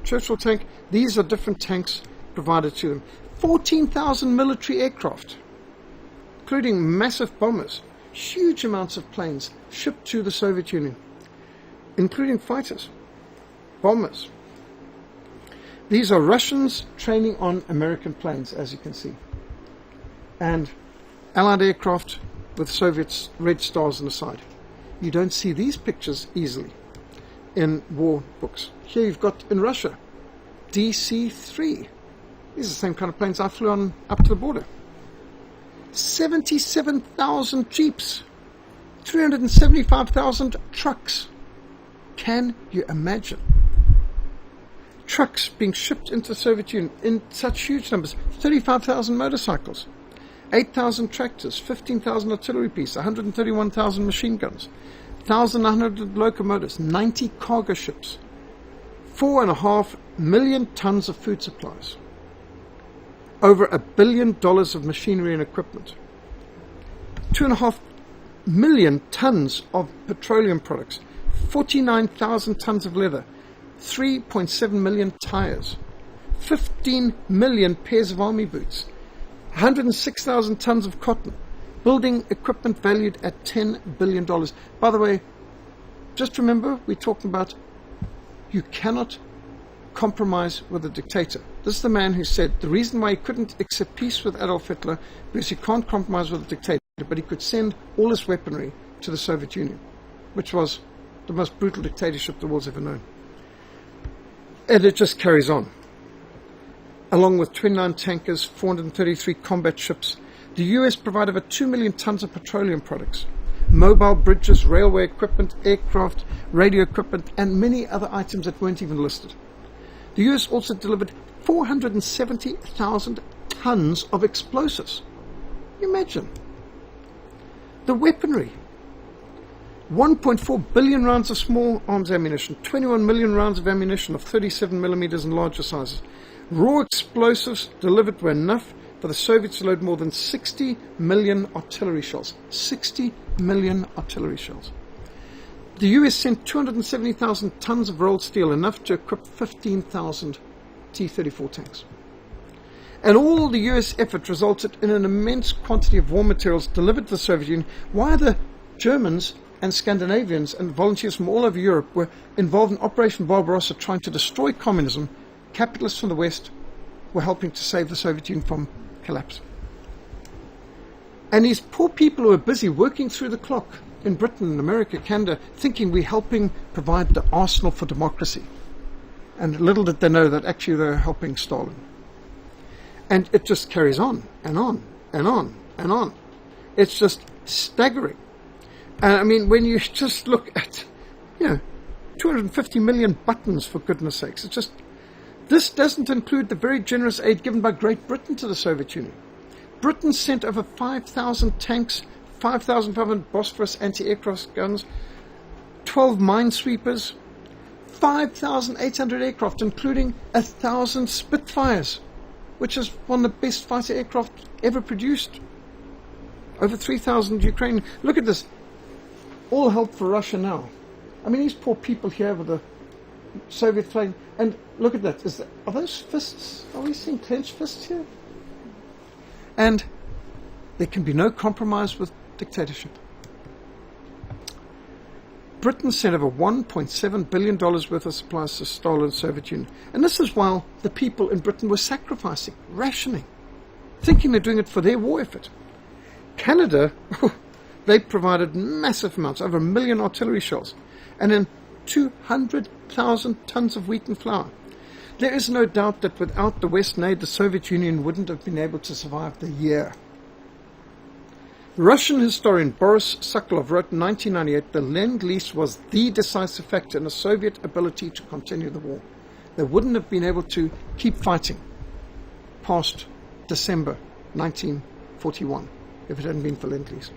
Churchill tank. These are different tanks provided to them. 14,000 military aircraft, including massive bombers, huge amounts of planes shipped to the Soviet Union, including fighters, bombers. These are Russians training on American planes, as you can see. and Allied aircraft with Soviet red stars on the side. You don't see these pictures easily in war books. Here you've got in Russia, DC-3. These are the same kind of planes I flew on up to the border. 77,000 jeeps, 375,000 trucks. Can you imagine? Trucks being shipped into the Soviet Union in such huge numbers. 35,000 motorcycles, 8,000 tractors, 15,000 artillery pieces, 131,000 machine guns, 1,900 locomotives, 90 cargo ships, 4.5 million tons of food supplies, over $1 billion of machinery and equipment, 2.5 million tons of petroleum products, 49,000 tons of leather, 3.7 million tires, 15 million pairs of army boots, 106,000 tons of cotton, building equipment valued at $10 billion. By the way, just remember, we're talking about you cannot compromise with a dictator. This is the man who said the reason why he couldn't accept peace with Adolf Hitler because he can't compromise with a dictator, but he could send all his weaponry to the Soviet Union, which was the most brutal dictatorship the world's ever known. And it just carries on. Along with 29 tankers, 433 combat ships, the US provided over 2 million tons of petroleum products, mobile bridges, railway equipment, aircraft, radio equipment, and many other items that weren't even listed. The US also delivered 470,000 tons of explosives. Can you imagine? The weaponry. 1.4 billion rounds of small arms ammunition, 21 million rounds of ammunition of 37 millimeters and larger sizes. Raw explosives delivered were enough for the Soviets to load more than 60 million artillery shells. 60 million artillery shells. The US sent 270,000 tons of rolled steel, enough to equip 15,000 T-34 tanks. And all the US effort resulted in an immense quantity of war materials delivered to the Soviet Union, while the Germans and Scandinavians and volunteers from all over Europe were involved in Operation Barbarossa, trying to destroy communism. Capitalists from the West were helping to save the Soviet Union from collapse. And these poor people who are busy working through the clock in Britain, America, Canada, thinking we're helping provide the arsenal for democracy. And little did they know that actually they're helping Stalin. And it just carries on and on and on and on. It's just staggering. And I mean, when you just look at, 250 million buttons, for goodness sakes, it's just, this doesn't include the very generous aid given by Great Britain to the Soviet Union. Britain sent over 5,000 tanks, 5,500 Bosphorus anti-aircraft guns, 12 minesweepers, 5,800 aircraft, including 1,000 Spitfires, which is one of the best fighter aircraft ever produced. Over 3,000 Ukraine. Look at this. All help for Russia now. I mean, these poor people here with the Soviet flag. And look at that. Are those fists? Are we seeing clenched fists here? And there can be no compromise with dictatorship. Britain sent over $1.7 billion worth of supplies to the stolen Soviet Union. And this is while the people in Britain were sacrificing, rationing, thinking they're doing it for their war effort. Canada, they provided massive amounts, over 1 million artillery shells, and then 200,000 tons of wheat and flour. There is no doubt that without the Western aid, the Soviet Union wouldn't have been able to survive the year. Russian historian Boris Sokolov wrote in 1998, the Lend-Lease was the decisive factor in the Soviet ability to continue the war. They wouldn't have been able to keep fighting past December 1941 if it hadn't been for Lend-Lease.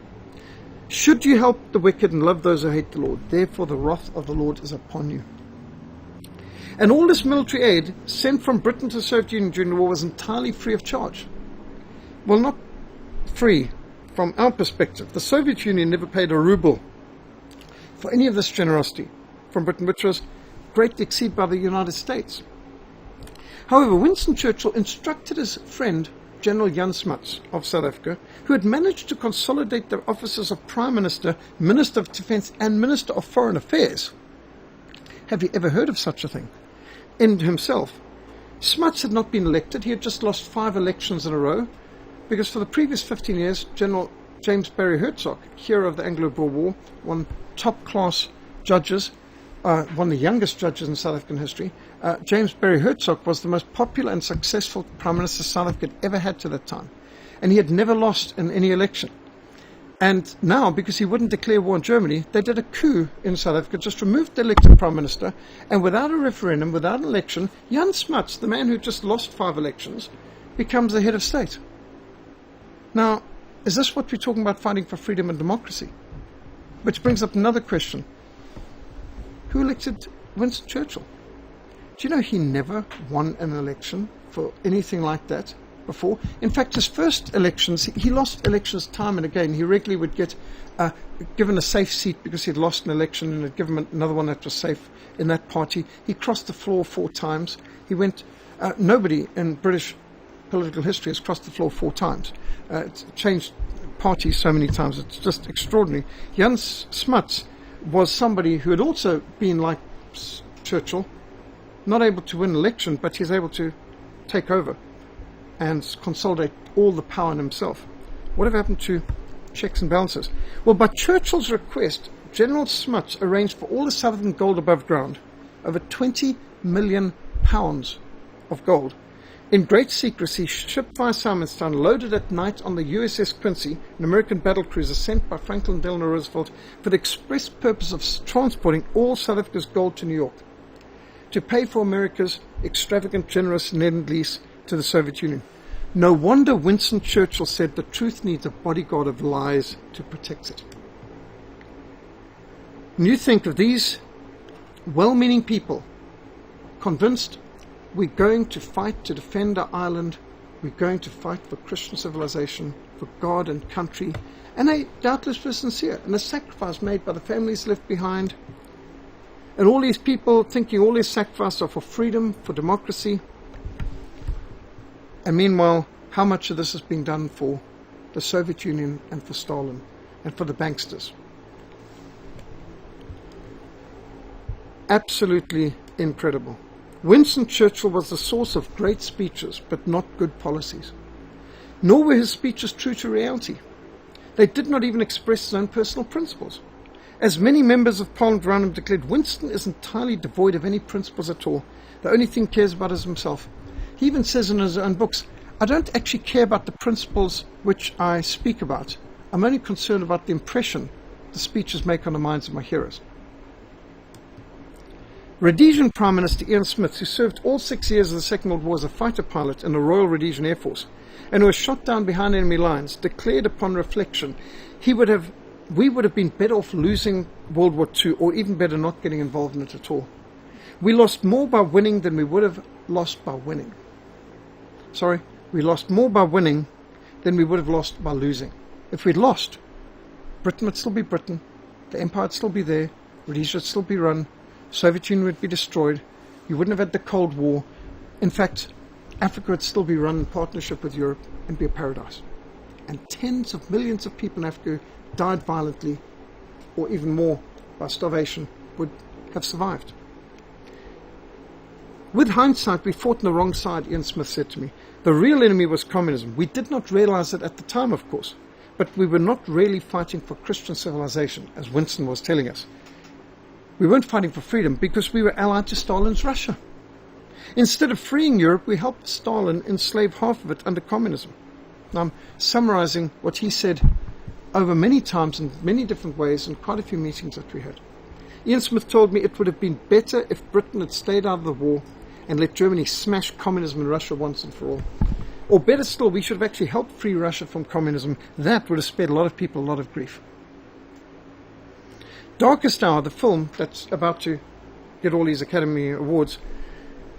Should you help the wicked and love those who hate the Lord, therefore the wrath of the Lord is upon you. And all this military aid sent from Britain to the Soviet Union during the war was entirely free of charge. Well, not free from our perspective. The Soviet Union never paid a ruble for any of this generosity from Britain, which was greatly exceeded by the United States. However, Winston Churchill instructed his friend General Jan Smuts of South Africa, who had managed to consolidate the offices of Prime Minister, Minister of Defence and Minister of Foreign Affairs. Have you ever heard of such a thing? In himself. Smuts had not been elected. He had just lost 5 elections in a row. Because for the previous 15 years, General James Barry Hertzog, hero of the Anglo-Boer War, one top-class judges, one of the youngest judges in South African history, James Barry Hertzog was the most popular and successful Prime Minister South Africa had ever had to that time. And he had never lost in any election. And now, because he wouldn't declare war on Germany, they did a coup in South Africa, just removed the elected Prime Minister, and without a referendum, without an election, Jan Smuts, the man who just lost 5 elections, becomes the head of state. Now, is this what we're talking about, fighting for freedom and democracy? Which brings up another question. Who elected Winston Churchill? Do you know he never won an election for anything like that before? In fact, his first elections, he lost elections time and again. He regularly would get given a safe seat because he'd lost an election and had given another one that was safe in that party. He crossed the floor 4 times. He went, nobody in British political history has crossed the floor 4 times. It's changed parties so many times. It's just extraordinary. Jan Smuts was somebody who had also been like Churchill, not able to win an election, but he's able to take over and consolidate all the power in himself. Whatever happened to checks and balances? Well, by Churchill's request, General Smuts arranged for all the South African gold above ground, over 20 million pounds of gold, in great secrecy, shipped via Simonstown, loaded at night on the USS Quincy, an American battle cruiser sent by Franklin Delano Roosevelt for the express purpose of transporting all South Africa's gold to New York, to pay for America's extravagant, generous lend-lease to the Soviet Union. No wonder Winston Churchill said the truth needs a bodyguard of lies to protect it. When you think of these well-meaning people convinced we're going to fight to defend our island, we're going to fight for Christian civilization, for God and country, and they doubtless were sincere, and the sacrifice made by the families left behind, and all these people thinking all these sacrifices are for freedom, for democracy. And meanwhile, how much of this has been done for the Soviet Union and for Stalin and for the banksters? Absolutely incredible. Winston Churchill was the source of great speeches, but not good policies. Nor were his speeches true to reality. They did not even express his own personal principles. As many members of Parliament around him declared, Winston is entirely devoid of any principles at all. The only thing he cares about is himself. He even says in his own books, I don't actually care about the principles which I speak about. I'm only concerned about the impression the speeches make on the minds of my hearers. Rhodesian Prime Minister Ian Smith, who served all 6 years of the Second World War as a fighter pilot in the Royal Rhodesian Air Force, and who was shot down behind enemy lines, declared upon reflection, we would have been better off losing World War II, or even better not getting involved in it at all. We lost more by winning than we would have lost by winning. We lost more by winning than we would have lost by losing. If we'd lost, Britain would still be Britain, the Empire would still be there, Rhodesia would still be run, Soviet Union would be destroyed, you wouldn't have had the Cold War. In fact, Africa would still be run in partnership with Europe and be a paradise. And tens of millions of people in Africa who died violently, or even more by starvation, would have survived. With hindsight, we fought on the wrong side, Ian Smith said to me. The real enemy was communism. We did not realize it at the time, of course, but we were not really fighting for Christian civilization, as Winston was telling us. We weren't fighting for freedom because we were allied to Stalin's Russia. Instead of freeing Europe, we helped Stalin enslave half of it under communism. Now, I'm summarizing what he said over many times in many different ways in quite a few meetings that we had. Ian Smith told me it would have been better if Britain had stayed out of the war and let Germany smash communism in Russia once and for all. Or better still, we should have actually helped free Russia from communism. That would have spared a lot of people a lot of grief. Darkest Hour, the film that's about to get all these Academy Awards,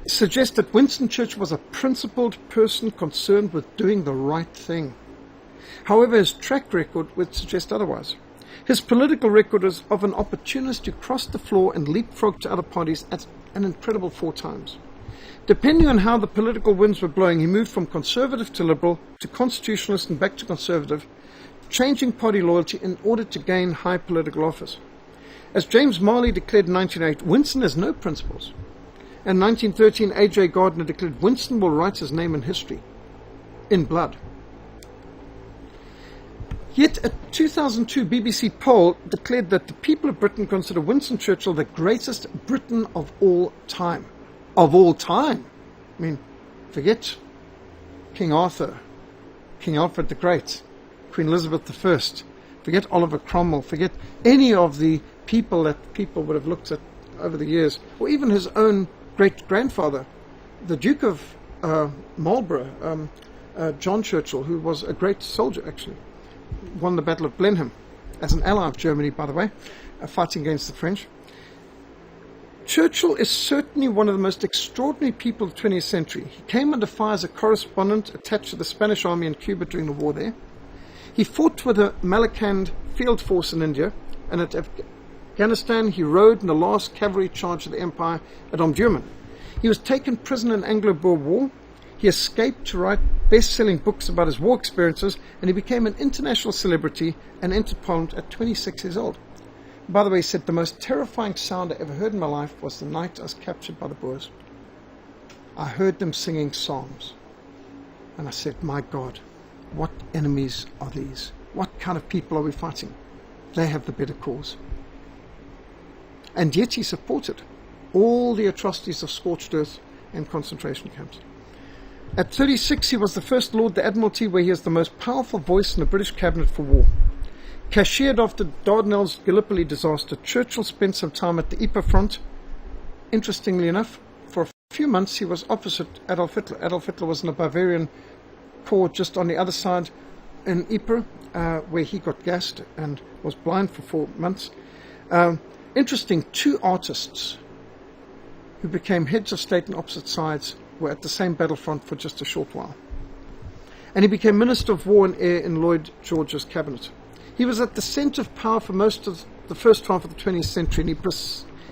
suggests that Winston Churchill was a principled person concerned with doing the right thing. However, his track record would suggest otherwise. His political record is of an opportunist who crossed the floor and leapfrogged to other parties at an incredible 4 times. Depending on how the political winds were blowing, he moved from conservative to liberal, to constitutionalist and back to conservative, changing party loyalty in order to gain high political office. As James Marley declared in 1908, Winston has no principles. In 1913, A.J. Gardner declared, Winston will write his name in history, in blood. Yet a 2002 BBC poll declared that the people of Britain consider Winston Churchill the greatest Briton of all time. Of all time. I mean, forget King Arthur, King Alfred the Great, Queen Elizabeth I, forget Oliver Cromwell, forget any of the people that people would have looked at over the years, or even his own great-grandfather, the Duke of Marlborough, John Churchill, who was a great soldier actually, won the Battle of Blenheim as an ally of Germany, by the way, fighting against the French. Churchill is certainly one of the most extraordinary people of the 20th century. He came under fire as a correspondent attached to the Spanish army in Cuba during the war there. He fought with the Malakand field force in India, and at Afghanistan he rode in the last cavalry charge of the empire at Omdurman. He was taken prisoner in the Anglo-Boer War. He escaped to write best-selling books about his war experiences, and he became an international celebrity and entered Parliament at 26 years old. By the way, he said, the most terrifying sound I ever heard in my life was the night I was captured by the Boers. I heard them singing psalms, and I said, my God, what enemies are these? What kind of people are we fighting? They have the better cause. And yet he supported all the atrocities of scorched earth and concentration camps. At 36, he was the first Lord of the Admiralty, where he is the most powerful voice in the British cabinet for war. Cashiered after Dardanelles Gallipoli disaster, Churchill spent some time at the Ypres front. Interestingly enough, for a few months he was opposite Adolf Hitler. Adolf Hitler was in the Bavarian Corps just on the other side in Ypres, where he got gassed and was blind for 4 months. Interesting, two artists who became heads of state on opposite sides were at the same battlefront for just a short while. And he became Minister of War and Air in Lloyd George's cabinet. He was at the centre of power for most of the first half of the 20th century, and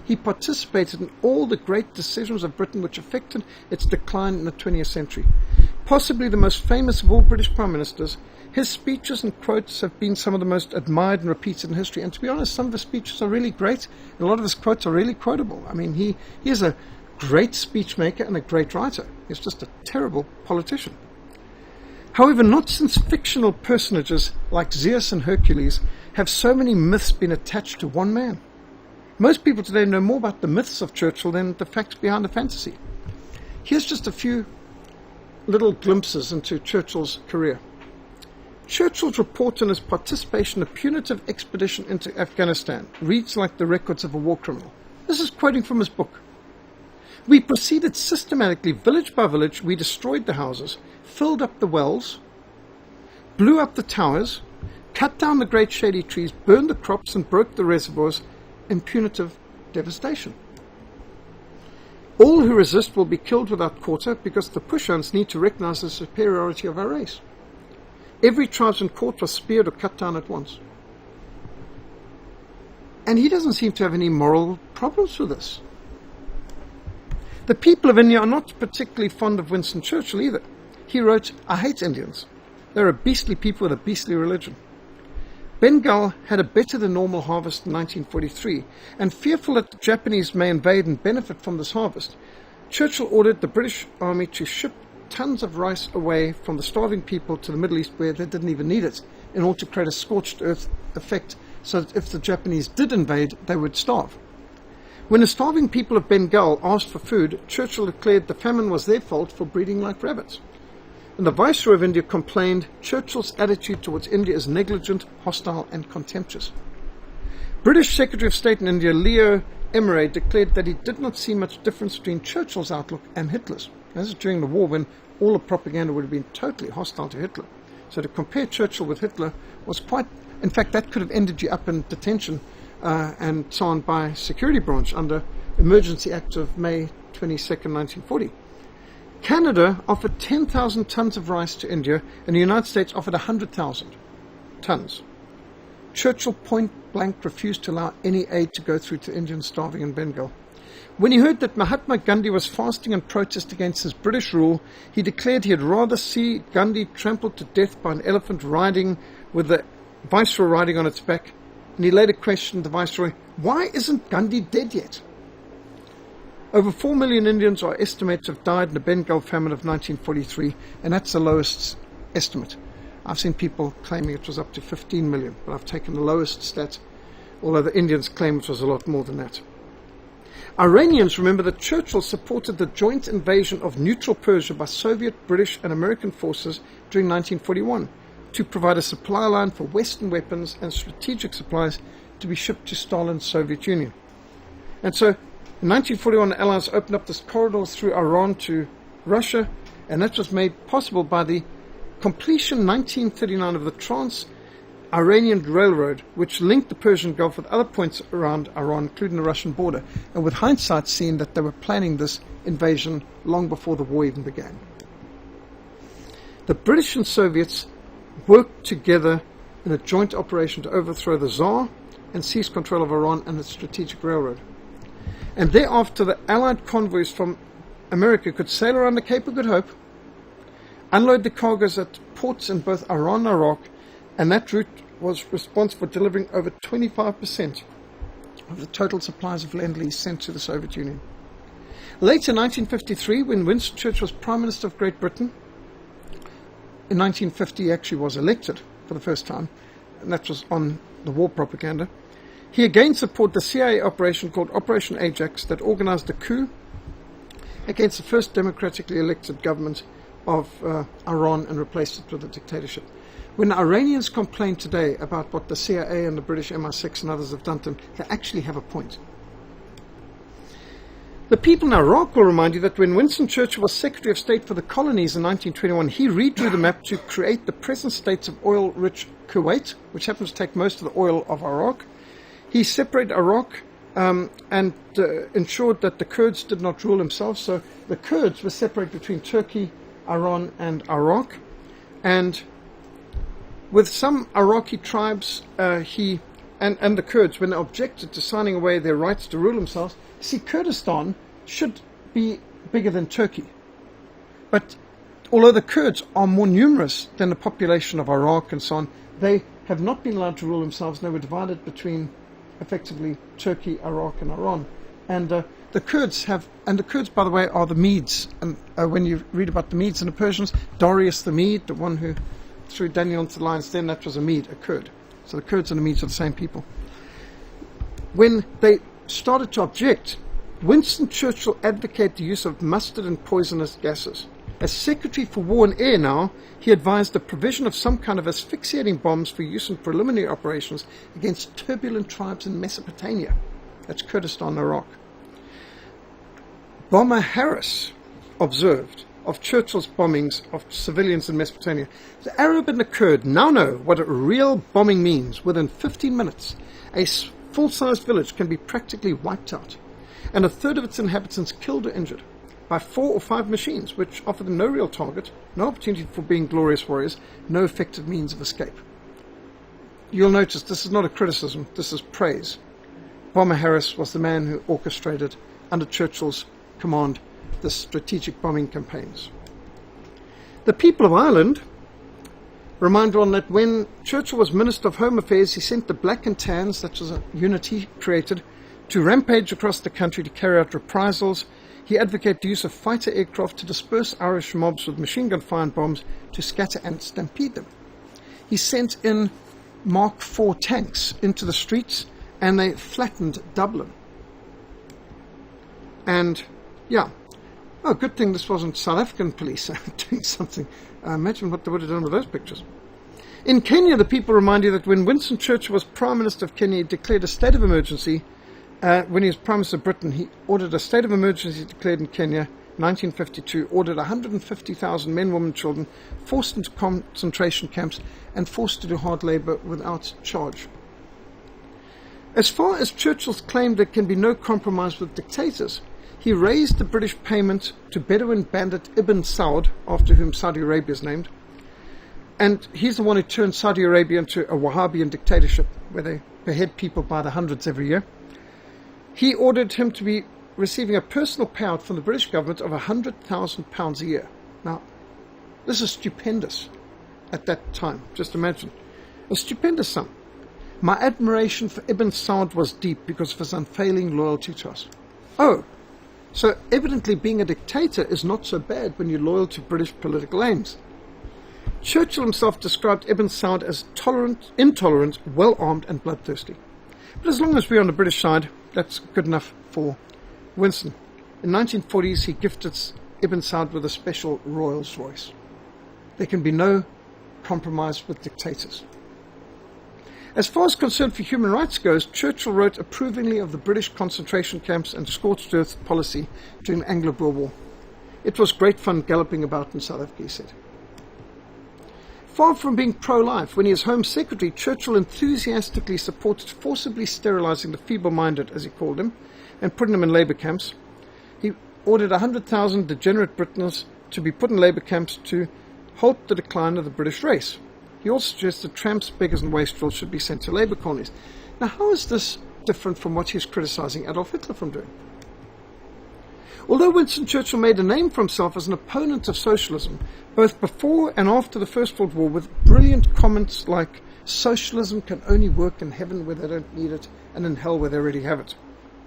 he participated in all the great decisions of Britain which affected its decline in the 20th century. Possibly the most famous of all British Prime Ministers, his speeches and quotes have been some of the most admired and repeated in history. And to be honest, some of his speeches are really great, and a lot of his quotes are really quotable. I mean, he is a great speech maker and a great writer. He's just a terrible politician. However, not since fictional personages like Zeus and Hercules have so many myths been attached to one man. Most people today know more about the myths of Churchill than the facts behind the fantasy. Here's just a few little glimpses into Churchill's career. Churchill's report on his participation in a punitive expedition into Afghanistan reads like the records of a war criminal. This is quoting from his book. We proceeded systematically, village by village. We destroyed the houses, filled up the wells, blew up the towers, cut down the great shady trees, burned the crops, and broke the reservoirs in punitive devastation. All who resist will be killed without quarter, because the push-ons need to recognize the superiority of our race. Every tribesman caught was speared or cut down at once. And he doesn't seem to have any moral problems with this. The people of India are not particularly fond of Winston Churchill either. He wrote, I hate Indians. They're a beastly people with a beastly religion. Bengal had a better than normal harvest in 1943, and fearful that the Japanese may invade and benefit from this harvest, Churchill ordered the British army to ship tons of rice away from the starving people to the Middle East, where they didn't even need it, in order to create a scorched earth effect, so that if the Japanese did invade, they would starve. When the starving people of Bengal asked for food, Churchill declared the famine was their fault for breeding like rabbits. And the Viceroy of India complained Churchill's attitude towards India is negligent, hostile, and contemptuous. British Secretary of State in India, Leo Emery, declared that he did not see much difference between Churchill's outlook and Hitler's. This is during the war, when all the propaganda would have been totally hostile to Hitler. So to compare Churchill with Hitler was quite... In fact, that could have ended you up in detention and so on by security branch under Emergency Act of May 22nd, 1940. Canada offered 10,000 tons of rice to India, and the United States offered 100,000 tons. Churchill point blank refused to allow any aid to go through to Indians starving in Bengal. When he heard that Mahatma Gandhi was fasting in protest against his British rule, he declared he had rather see Gandhi trampled to death by an elephant riding with the Viceroy riding on its back. And he later questioned the Viceroy, why isn't Gandhi dead yet? Over 4 million Indians are estimated to have died in the Bengal famine of 1943, and that's the lowest estimate. I've seen people claiming it was up to 15 million, but I've taken the lowest stat, although the Indians claim it was a lot more than that. Iranians remember that Churchill supported the joint invasion of neutral Persia by Soviet, British and American forces during 1941 to provide a supply line for Western weapons and strategic supplies to be shipped to Stalin's Soviet Union. And so in 1941 the Allies opened up this corridor through Iran to Russia, and that was made possible by the completion in 1939 of the Trans-Iranian Railroad, which linked the Persian Gulf with other points around Iran, including the Russian border, and with hindsight seen that they were planning this invasion long before the war even began. The British and Soviets worked together in a joint operation to overthrow the Tsar and seize control of Iran and its strategic railroad. And thereafter the Allied convoys from America could sail around the Cape of Good Hope, unload the cargoes at ports in both Iran and Iraq, and that route was responsible for delivering over 25% of the total supplies of Lend-Lease sent to the Soviet Union. Later, in 1953, when Winston Churchill was Prime Minister of Great Britain, in 1950 he actually was elected for the first time, and that was on the war propaganda. He again supported the CIA operation called Operation Ajax that organized a coup against the first democratically elected government of Iran and replaced it with a dictatorship. When the Iranians complain today about what the CIA and the British MI6 and others have done to them, they actually have a point. The people in Iraq will remind you that when Winston Churchill was Secretary of State for the Colonies in 1921, he redrew the map to create the present states of oil-rich Kuwait, which happens to take most of the oil of Iraq. He separated Iraq and ensured that the Kurds did not rule themselves. So the Kurds were separated between Turkey, Iran and Iraq. And with some Iraqi tribes, and the Kurds, when they objected to signing away their rights to rule themselves, see, Kurdistan should be bigger than Turkey. But although the Kurds are more numerous than the population of Iraq and so on, they have not been allowed to rule themselves. They were divided between, effectively, Turkey, Iraq and Iran. And the Kurds, by the way, are the Medes. And when you read about the Medes and the Persians, Darius the Mede, the one who threw Daniel into the lion's den, that was a Mede, a Kurd. So the Kurds and the Medes are the same people. When they started to object, Winston Churchill advocated the use of mustard and poisonous gases. As Secretary for War and Air now, he advised the provision of some kind of asphyxiating bombs for use in preliminary operations against turbulent tribes in Mesopotamia. That's Kurdistan, Iraq. Bomber Harris observed of Churchill's bombings of civilians in Mesopotamia. The Arab and the Kurd now know what a real bombing means. Within 15 minutes, a full-sized village can be practically wiped out, and a third of its inhabitants killed or injured by 4 or 5 machines, which offer them no real target, no opportunity for being glorious warriors, no effective means of escape. You'll notice this is not a criticism, this is praise. Bomber Harris was the man who orchestrated, under Churchill's command, the strategic bombing campaigns. The people of Ireland remind one that when Churchill was Minister of Home Affairs, he sent the Black and Tans, that was a unit he created, to rampage across the country to carry out reprisals. He advocated the use of fighter aircraft to disperse Irish mobs with machine gun fire and bombs to scatter and stampede them. He sent in Mark IV tanks into the streets, and they flattened Dublin. And yeah, good thing this wasn't South African police doing something. Imagine what they would have done with those pictures. In Kenya, the people remind you that when Winston Churchill was Prime Minister of Kenya, he declared a state of emergency. When he was Prime Minister of Britain, he ordered a state of emergency declared in Kenya, 1952, ordered 150,000 men, women, children, forced into concentration camps and forced to do hard labor without charge. As far as Churchill's claim there can be no compromise with dictators, he raised the British payment to Bedouin bandit Ibn Saud, after whom Saudi Arabia is named, and he's the one who turned Saudi Arabia into a Wahhabian dictatorship, where they behead people by the hundreds every year. He ordered him to be receiving a personal payout from the British government of £100,000 a year. Now, this is stupendous at that time, just imagine. A stupendous sum. My admiration for Ibn Saud was deep because of his unfailing loyalty to us. Oh, so evidently being a dictator is not so bad when you're loyal to British political aims. Churchill himself described Ibn Saud as intolerant, well-armed and bloodthirsty. But as long as we're on the British side, that's good enough for Winston. In the 1940s, he gifted Ibn Saud with a special Rolls Royce. There can be no compromise with dictators. As far as concern for human rights goes, Churchill wrote approvingly of the British concentration camps and scorched earth policy during the Anglo-Boer War. It was great fun galloping about in South Africa, he said. Far from being pro-life, when he was Home Secretary, Churchill enthusiastically supported forcibly sterilizing the feeble-minded, as he called them, and putting them in labour camps. He ordered 100,000 degenerate Britons to be put in labour camps to halt the decline of the British race. He also suggested tramps, beggars and wastrels should be sent to labour colonies. Now, how is this different from what he's criticising Adolf Hitler from doing? Although Winston Churchill made a name for himself as an opponent of socialism, both before and after the First World War, with brilliant comments like, socialism can only work in heaven where they don't need it, and in hell where they already have it.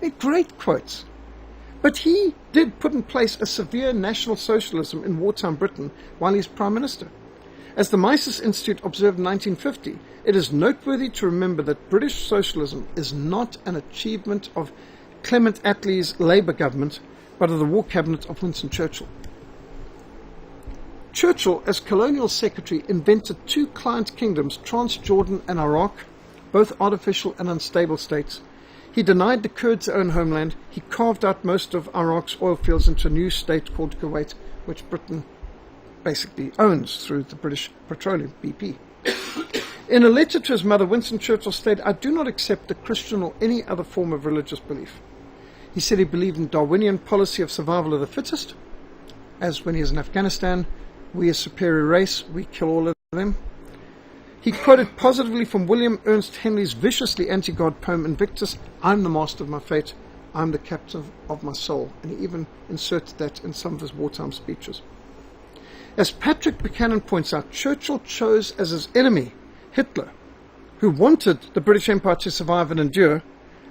They're great quotes. But he did put in place a severe national socialism in wartime Britain while he was Prime Minister. As the Mises Institute observed in 1950, it is noteworthy to remember that British socialism is not an achievement of Clement Attlee's Labour government, but of the War Cabinet of Winston Churchill. Churchill, as colonial secretary, invented two client kingdoms, Transjordan and Iraq, both artificial and unstable states. He denied the Kurds their own homeland. He carved out most of Iraq's oil fields into a new state called Kuwait, which Britain basically owns through the British Petroleum, BP. In a letter to his mother, Winston Churchill stated, "I do not accept a Christian or any other form of religious belief." He said he believed in Darwinian policy of survival of the fittest, as when he was in Afghanistan, we a superior race, we kill all of them. He quoted positively from William Ernst Henley's viciously anti-God poem Invictus, "I'm the master of my fate, I'm the captain of my soul," and he even inserted that in some of his wartime speeches. As Patrick Buchanan points out, Churchill chose as his enemy Hitler, who wanted the British Empire to survive and endure,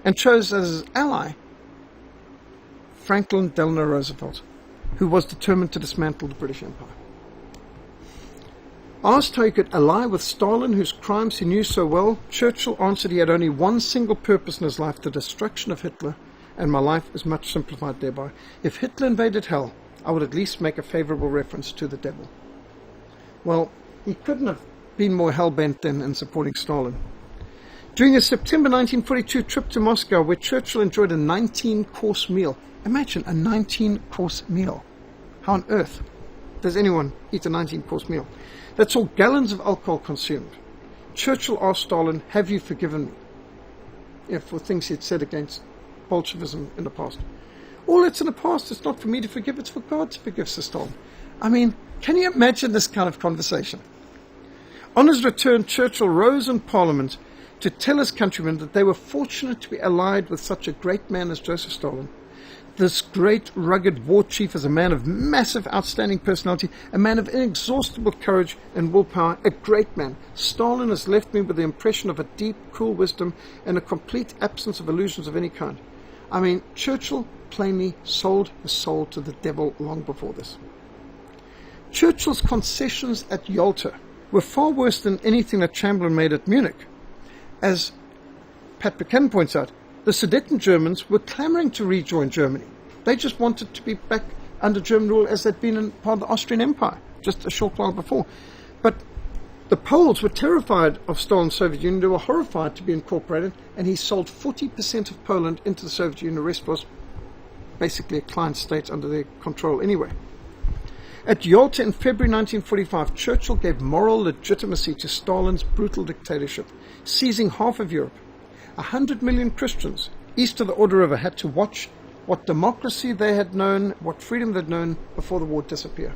and chose as his ally Franklin Delano Roosevelt, who was determined to dismantle the British Empire. Asked how he could ally with Stalin, whose crimes he knew so well, Churchill answered he had only one single purpose in his life, the destruction of Hitler, and my life is much simplified thereby. If Hitler invaded hell, I would at least make a favourable reference to the devil. Well, he couldn't have been more hell-bent then in supporting Stalin. During his September 1942 trip to Moscow, where Churchill enjoyed a 19-course meal. Imagine a 19-course meal. How on earth does anyone eat a 19-course meal? That's all gallons of alcohol consumed. Churchill asked Stalin, "Have you forgiven me?" For things he had said against Bolshevism in the past. All that's in the past. It's not for me to forgive, it's for God to forgive, says Stalin. I mean, can you imagine this kind of conversation? On his return, Churchill rose in Parliament to tell his countrymen that they were fortunate to be allied with such a great man as Joseph Stalin. This great, rugged war chief is a man of massive, outstanding personality, a man of inexhaustible courage and willpower, a great man. Stalin has left me with the impression of a deep, cool wisdom and a complete absence of illusions of any kind. I mean, Churchill plainly sold his soul to the devil long before this. Churchill's concessions at Yalta were far worse than anything that Chamberlain made at Munich. As Pat Buchanan points out, the Sudeten Germans were clamouring to rejoin Germany. They just wanted to be back under German rule as they'd been in part of the Austrian Empire just a short while before. But the Poles were terrified of Stalin's Soviet Union. They were horrified to be incorporated, and he sold 40% of Poland into the Soviet Union. The rest was basically a client state under their control anyway. At Yalta in February 1945, Churchill gave moral legitimacy to Stalin's brutal dictatorship, seizing half of Europe. 100 million Christians east of the Oder River had to watch what democracy they had known, what freedom they'd known before the war disappear.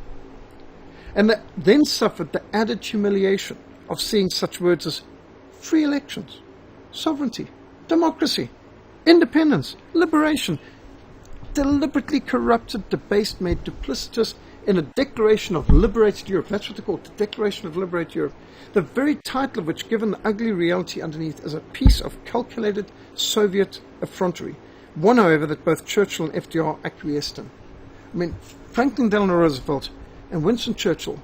And they then suffered the added humiliation of seeing such words as free elections, sovereignty, democracy, independence, liberation, deliberately corrupted, debased, made duplicitous in a declaration of liberated Europe. That's what they call it, the Declaration of Liberated Europe. The very title of which, given the ugly reality underneath, is a piece of calculated Soviet effrontery. One, however, that both Churchill and FDR acquiesced in. I mean, Franklin Delano Roosevelt and Winston Churchill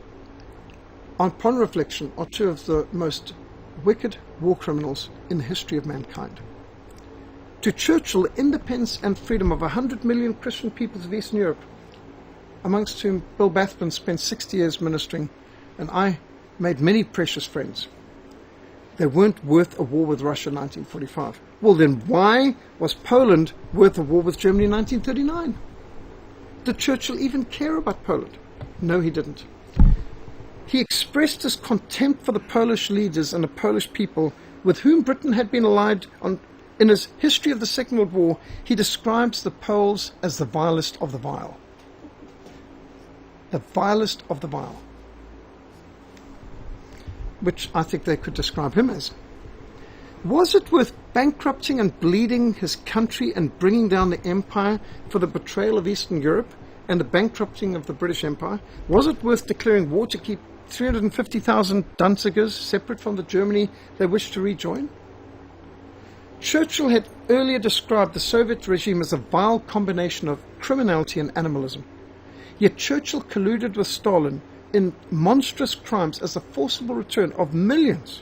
upon reflection, are two of the most wicked war criminals in the history of mankind. To Churchill, the independence and freedom of 100 million Christian peoples of Eastern Europe, amongst whom Bill Bathman spent 60 years ministering, and I made many precious friends, they weren't worth a war with Russia in 1945. Well, then why was Poland worth a war with Germany in 1939? Did Churchill even care about Poland? No, he didn't. He expressed his contempt for the Polish leaders and the Polish people with whom Britain had been allied. In his History of the Second World War, he describes the Poles as the vilest of the vile. The vilest of the vile. Which I think they could describe him as. Was it worth bankrupting and bleeding his country and bringing down the empire for the betrayal of Eastern Europe and the bankrupting of the British Empire? Was it worth declaring war to keep 350,000 Danzigers separate from the Germany they wished to rejoin? Churchill had earlier described the Soviet regime as a vile combination of criminality and animalism. Yet Churchill colluded with Stalin in monstrous crimes as the forcible return of millions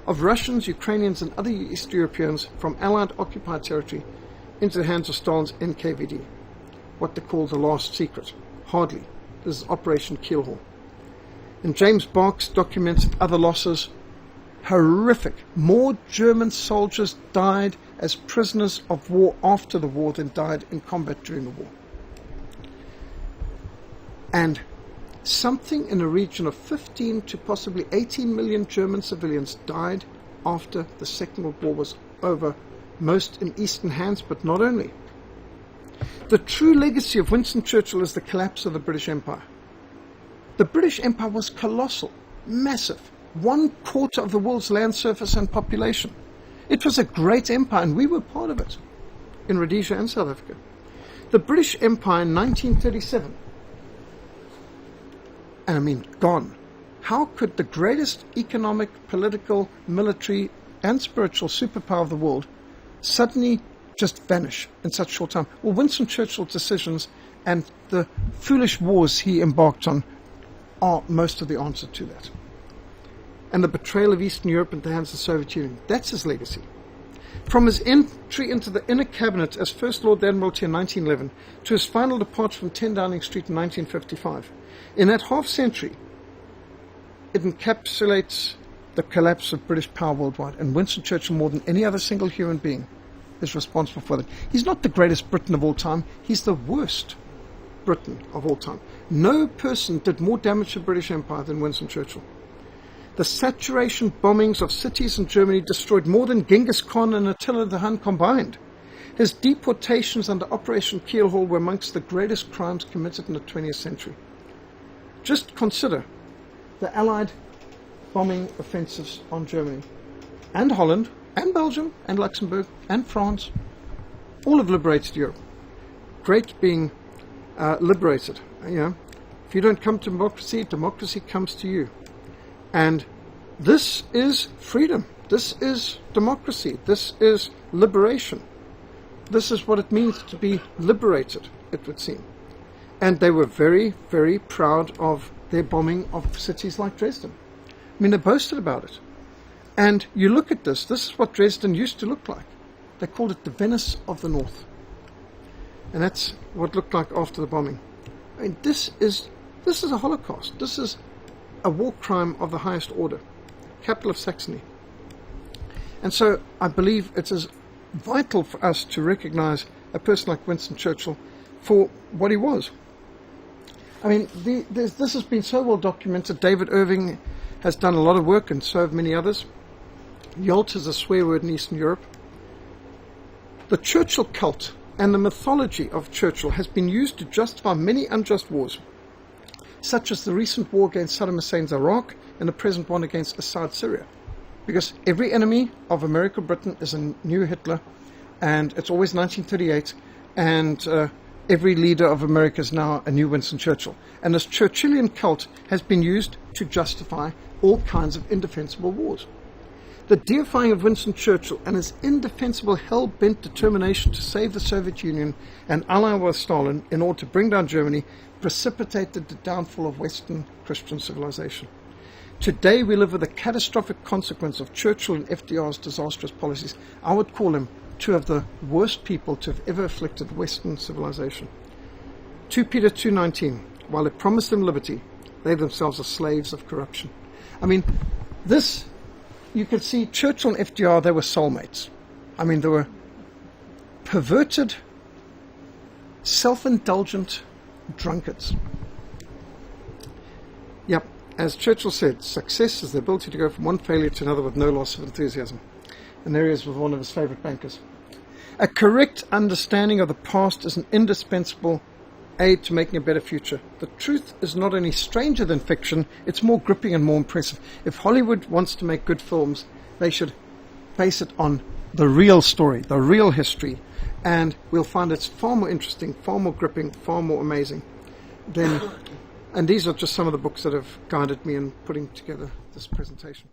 of Russians, Ukrainians and other East Europeans from Allied occupied territory into the hands of Stalin's NKVD, what they call the last secret. Hardly. This is Operation Keelhaul. And James Barks documented other losses. Horrific. More German soldiers died as prisoners of war after the war than died in combat during the war. And something in the region of 15 to possibly 18 million German civilians died after the Second World War was over, most in Eastern hands, but not only. The true legacy of Winston Churchill is the collapse of the British Empire. The British Empire was colossal, massive, 1/4 of the world's land surface and population. It was a great empire, and we were part of it in Rhodesia and South Africa. The British Empire in 1937, and I mean gone. How could the greatest economic, political, military and spiritual superpower of the world suddenly just vanish in such short time? Well, Winston Churchill's decisions and the foolish wars he embarked on are most of the answer to that. And the betrayal of Eastern Europe into the hands of the Soviet Union, that's his legacy. From his entry into the inner cabinet as First Lord Admiralty in 1911 to his final departure from 10 Downing Street in 1955, in that half century, it encapsulates the collapse of British power worldwide. And Winston Churchill, more than any other single human being, is responsible for that. He's not the greatest Briton of all time. He's the worst Briton of all time. No person did more damage to the British Empire than Winston Churchill. The saturation bombings of cities in Germany destroyed more than Genghis Khan and Attila the Hun combined. His deportations under Operation Keelhaul were amongst the greatest crimes committed in the 20th century. Just consider the Allied bombing offensives on Germany and Holland and Belgium and Luxembourg and France. All have liberated Europe. Great being liberated. If you don't come to democracy, democracy comes to you. And this is freedom. This is democracy. This is liberation. This is what it means to be liberated, it would seem. And they were very, very proud of their bombing of cities like Dresden. I mean, they boasted about it. And you look at this is what Dresden used to look like. They called it the Venice of the North. And that's what it looked like after the bombing. I mean, this is a Holocaust. This is a war crime of the highest order. Capital of Saxony. And so I believe it is vital for us to recognize a person like Winston Churchill for what he was. I mean, this has been so well documented. David Irving has done a lot of work, and so have many others. Yolt is a swear word in Eastern Europe. The Churchill cult and the mythology of Churchill has been used to justify many unjust wars, such as the recent war against Saddam Hussein's Iraq and the present one against Assad's Syria. Because every enemy of America or Britain is a new Hitler, and it's always 1938, and every leader of America is now a new Winston Churchill. And this Churchillian cult has been used to justify all kinds of indefensible wars. The deifying of Winston Churchill and his indefensible hell-bent determination to save the Soviet Union and ally with Stalin in order to bring down Germany precipitated the downfall of Western Christian civilization. Today we live with the catastrophic consequence of Churchill and FDR's disastrous policies. I would call them two of the worst people to have ever afflicted Western civilization. 2 Peter 2:19, while it promised them liberty, they themselves are slaves of corruption. I mean, this, you could see Churchill and FDR, they were soulmates. I mean, they were perverted, self-indulgent drunkards. Yep, as Churchill said, success is the ability to go from one failure to another with no loss of enthusiasm. And there he is with one of his favorite bankers. A correct understanding of the past is an indispensable aid to making a better future. The truth is not any stranger than fiction, it's more gripping and more impressive. If Hollywood wants to make good films, they should base it on the real story, the real history, and we'll find it's far more interesting, far more gripping, far more amazing than, and these are just some of the books that have guided me in putting together this presentation.